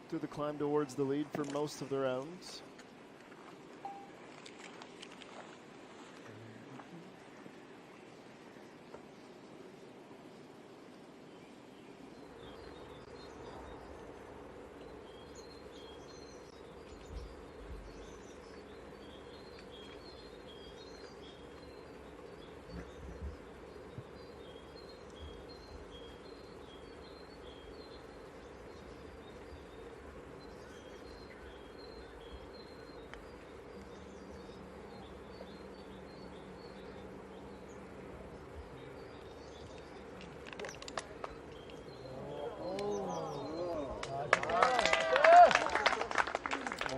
through the climb towards the lead for most of the rounds.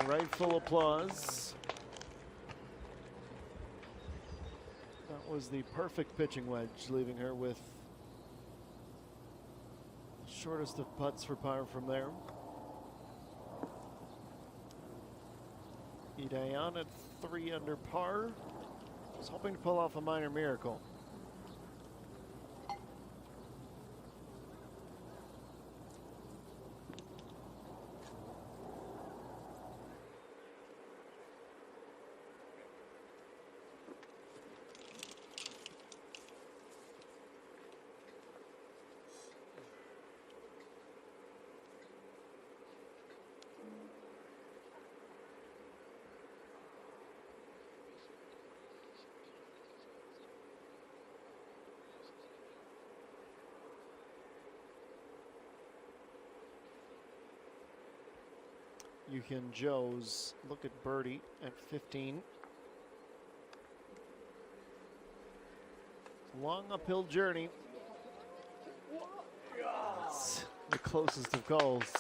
Rightful applause. That was the perfect pitching wedge, leaving her with shortest of putts for par from there. Idayan at 3 under par. Was hoping to pull off a minor miracle. Yuhyun Joe's look at birdie at 15. Long uphill journey. It's the closest of goals.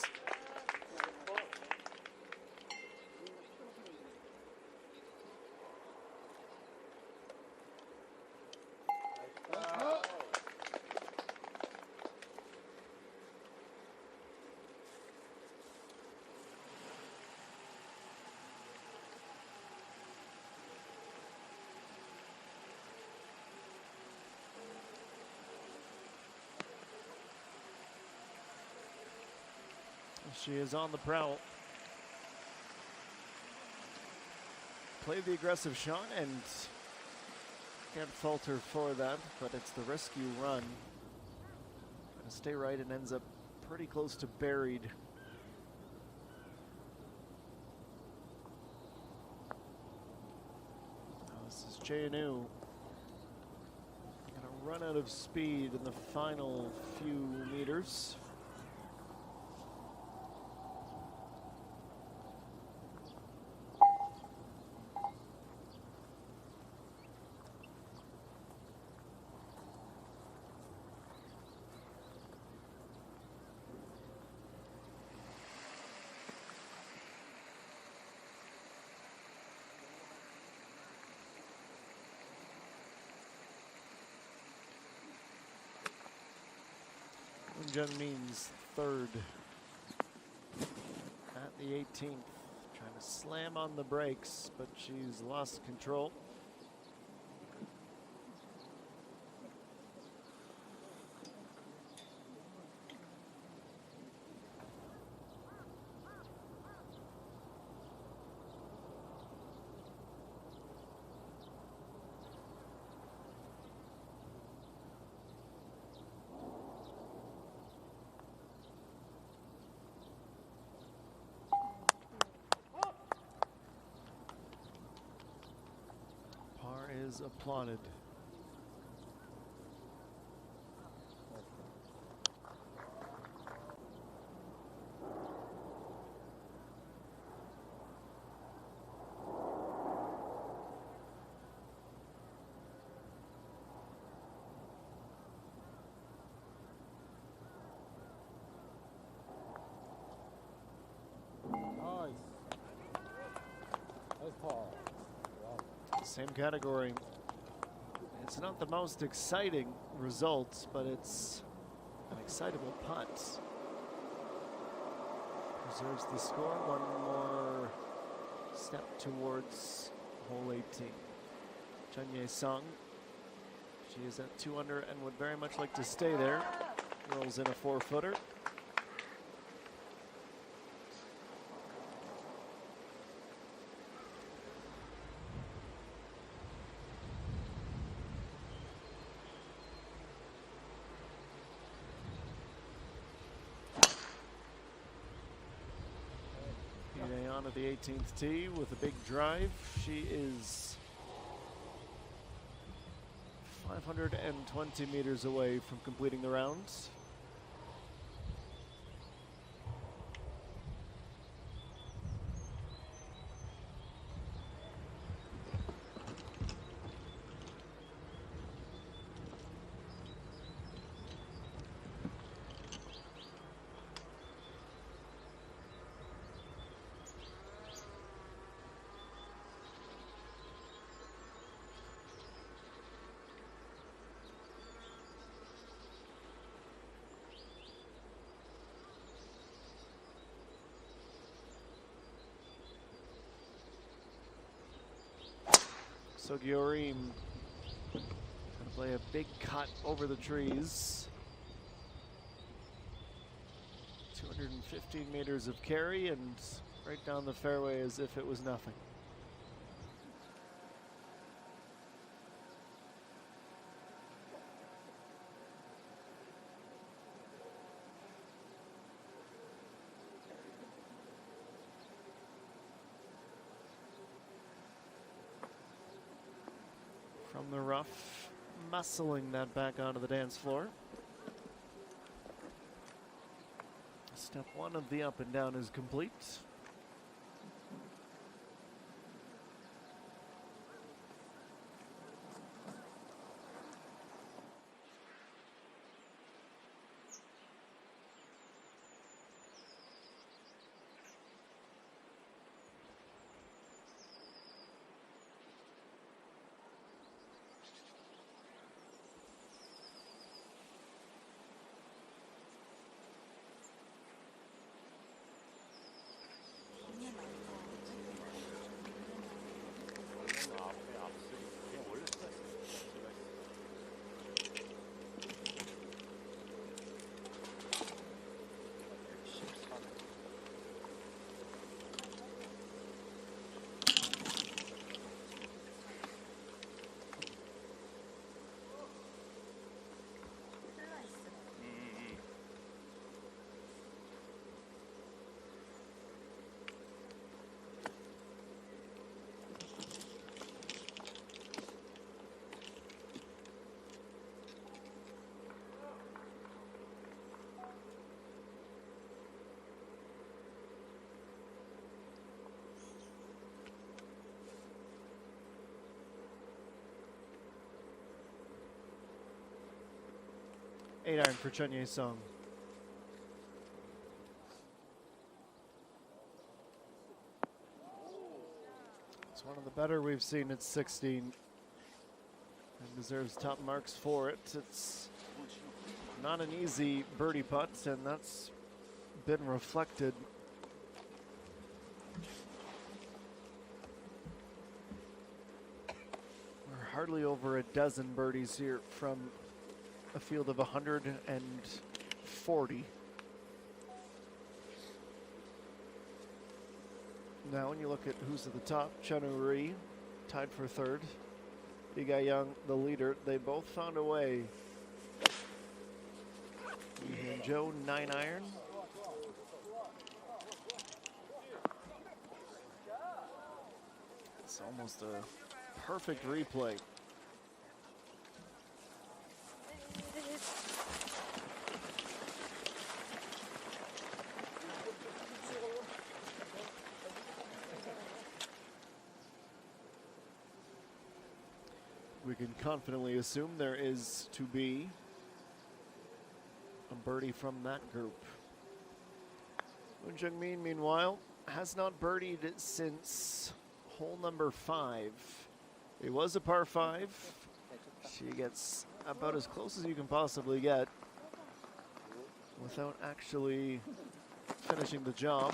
She is on the prowl. Played the aggressive shot and can't fault her for that, but it's the rescue run. Gonna stay right and ends up pretty close to buried. Now this is Janu. Gonna run out of speed in the final few meters. Jungmin's third at the 18th. Trying to slam on the brakes, but she's lost control. Is applauded. Nice. Nice par. Wow. Same category. It's not the most exciting results, but it's an excitable putt. Preserves the score. One more step towards hole 18. Chun Ye Sung. She is at 2 under and would very much like to stay there. Rolls in a 4-footer. of the 18th tee with a big drive. She is 520 meters away from completing the round. So Giorim gonna play a big cut over the trees. 215 meters of carry and right down the fairway as if it was nothing. From the rough, muscling that back onto the dance floor. Step one of the up and down is complete. Eight iron for Chun Ye-sung. It's one of the better we've seen at 16 and deserves top marks for it. It's not an easy birdie putt, and that's been reflected. We're hardly over a dozen birdies here from a field of 140. Now when you look at who's at the top, Chun Uri tied for third. Lee Ga-young, the leader, they both found a way. Lee Joe, 9 iron. It's almost a perfect replay. We can confidently assume there is to be a birdie from that group. Moon Jung-min, meanwhile, has not birdied since hole number 5. It was a par 5. She gets about as close as you can possibly get without actually finishing the job.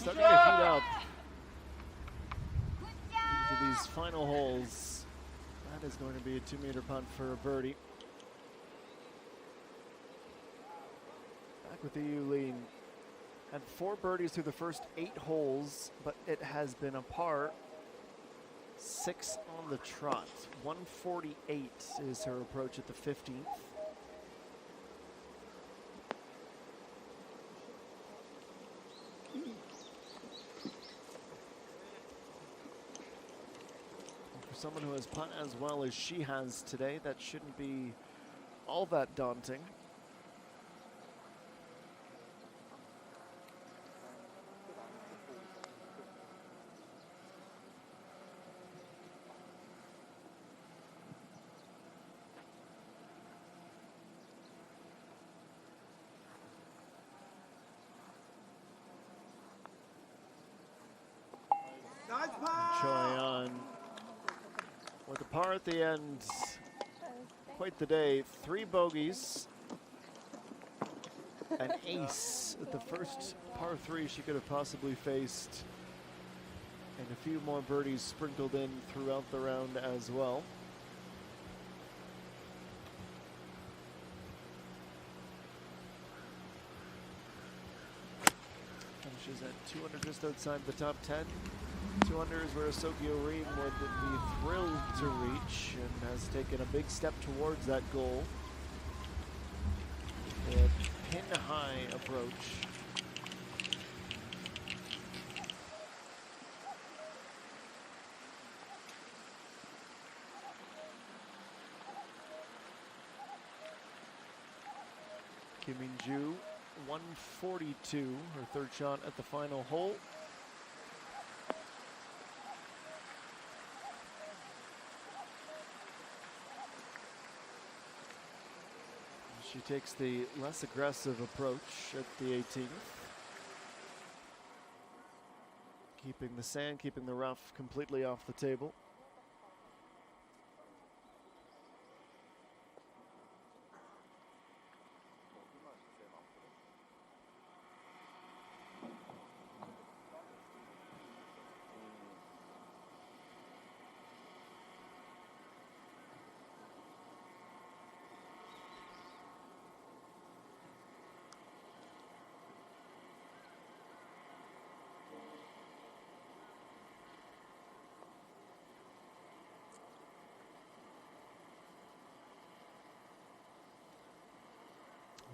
starting to heat up into these final holes. That is going to be a 2-meter punt for a birdie. Back with you, Lean. Had 4 birdies through the first 8 holes, but it has been a par 6 on the trot. 148 is her approach at the 15th. For someone who has putt as well as she has today, that shouldn't be all that daunting. Choi on with a par at the end. Quite the day. 3 bogeys. An ace at the first par 3 she could have possibly faced. And a few more birdies sprinkled in throughout the round as well. Finishes at 200, just outside the top 10. 200 is where Sokyo Reem would be thrilled to reach and has taken a big step towards that goal. A pin-high approach. Kim Min-ju, 142, her third shot at the final hole. She takes the less aggressive approach at the 18th. Keeping the sand, keeping the rough completely off the table.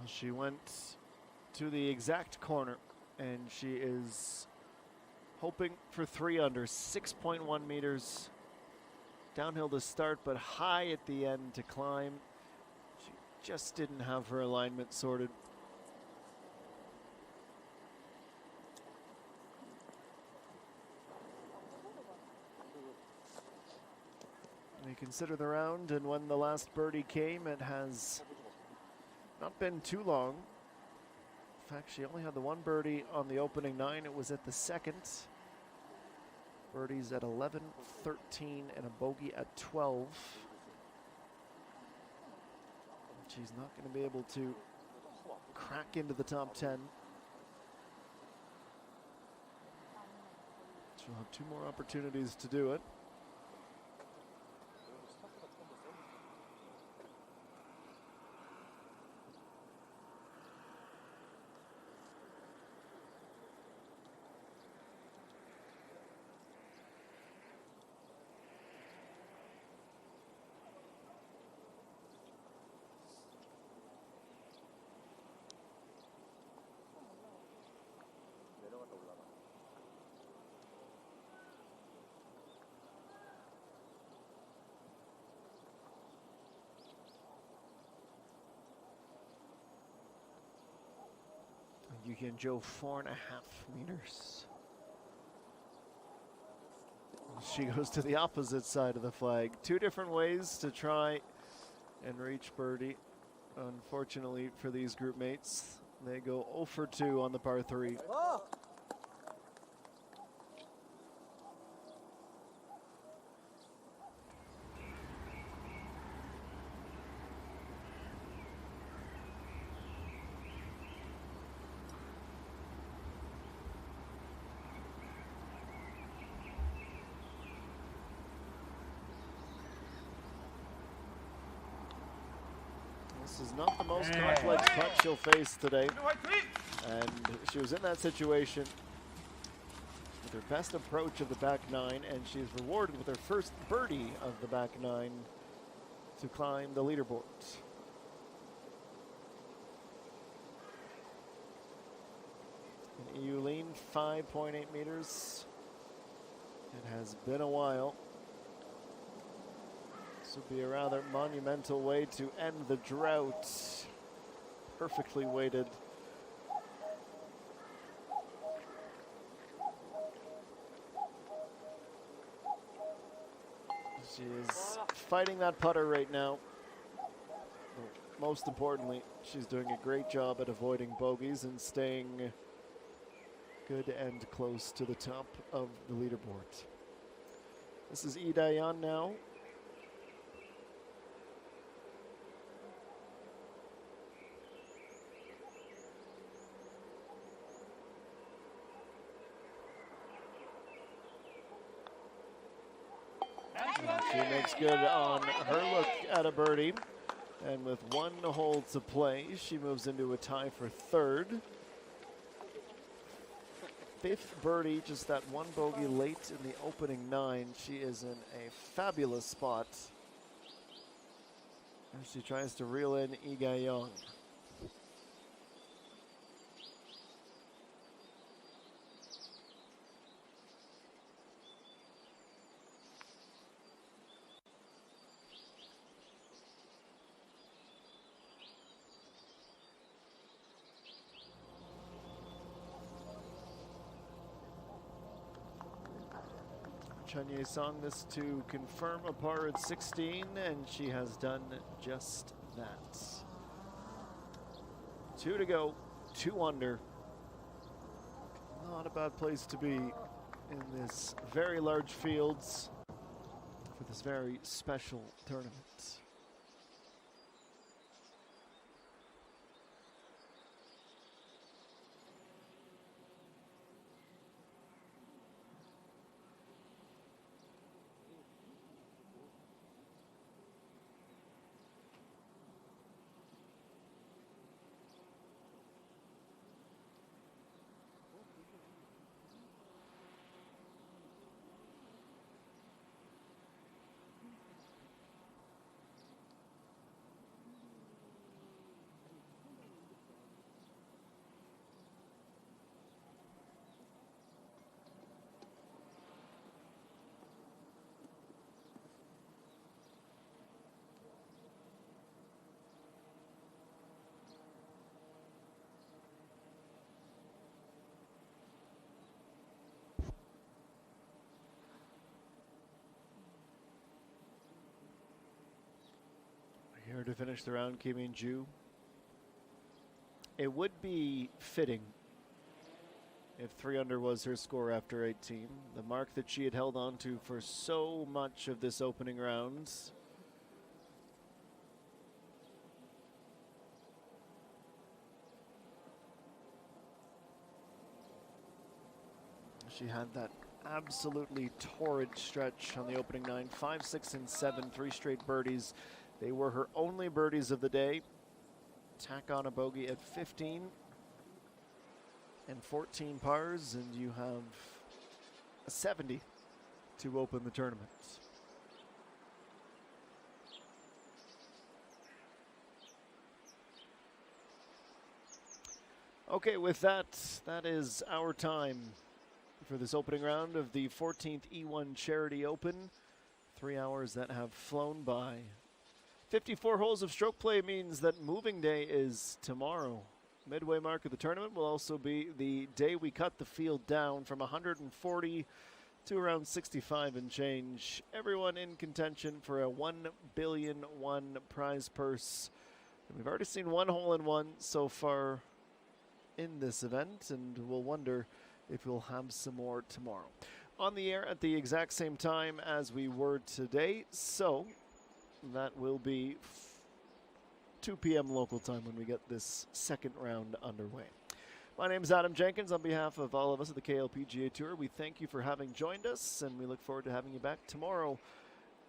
She went to the exact corner, and she is hoping for 3 under, 6.1 meters downhill to start, but high at the end to climb. She just didn't have her alignment sorted. We consider the round, and when the last birdie came, it has not been too long. In fact, she only had the 1 birdie on the opening 9. It was at the second. Birdies at 11, 13, and a bogey at 12. She's not going to be able to crack into the top 10. She'll have 2 more opportunities to do it. Yuki Jo 4.5 meters. She goes to the opposite side of the flag. 2 different ways to try and reach birdie. Unfortunately for these group mates, they go 0 for 2 on the par 3. Oh. This is not the most complex putt she'll face today. And she was in that situation with her best approach of the back nine, and she's rewarded with her first birdie of the back nine to climb the leaderboard. And Eileen, 5.8 meters. It has been a while. This would be a rather monumental way to end the drought. Perfectly weighted. She is fighting that putter right now. Most importantly, she's doing a great job at avoiding bogeys and staying good and close to the top of the leaderboard. This is Lee Daeyeon now. And she makes good on her look at a birdie. And with one hole to play, she moves into a tie for third. Fifth birdie, just that one bogey late in the opening nine. She is in a fabulous spot as she tries to reel in Lee Daeyeon. Chun Ye-sung this to confirm a par at 16, and she has done just that. 2 to go, 2 under. Not a bad place to be in this very large fields for this very special tournament. Here to finish the round, Kim In-ju. It would be fitting if 3 under was her score after 18. The mark that she had held on to for so much of this opening round. She had that absolutely torrid stretch on the opening nine. 5, 6, and 7, 3 straight birdies. They were her only birdies of the day. Tack on a bogey at 15 and 14 pars, and you have a 70 to open the tournament. Okay, with that, that is our time for this opening round of the 14th E1 Charity Open. 3 hours that have flown by. 54 holes of stroke play means that moving day is tomorrow. Midway mark of the tournament will also be the day we cut the field down from 140 to around 65 and change. Everyone in contention for a $1 billion prize purse. And we've already seen 1 hole-in-one so far in this event, and we'll wonder if we'll have some more tomorrow. On the air at the exact same time as we were today, so that will be 2 p.m. local time when we get this second round underway. My name is Adam Jenkins. On behalf of all of us at the KLPGA Tour, we thank you for having joined us, and we look forward to having you back tomorrow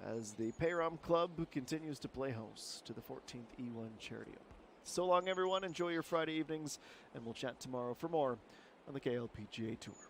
as the Payrom Club continues to play host to the 14th E1 Charity Open. So long, everyone. Enjoy your Friday evenings, and we'll chat tomorrow for more on the KLPGA Tour.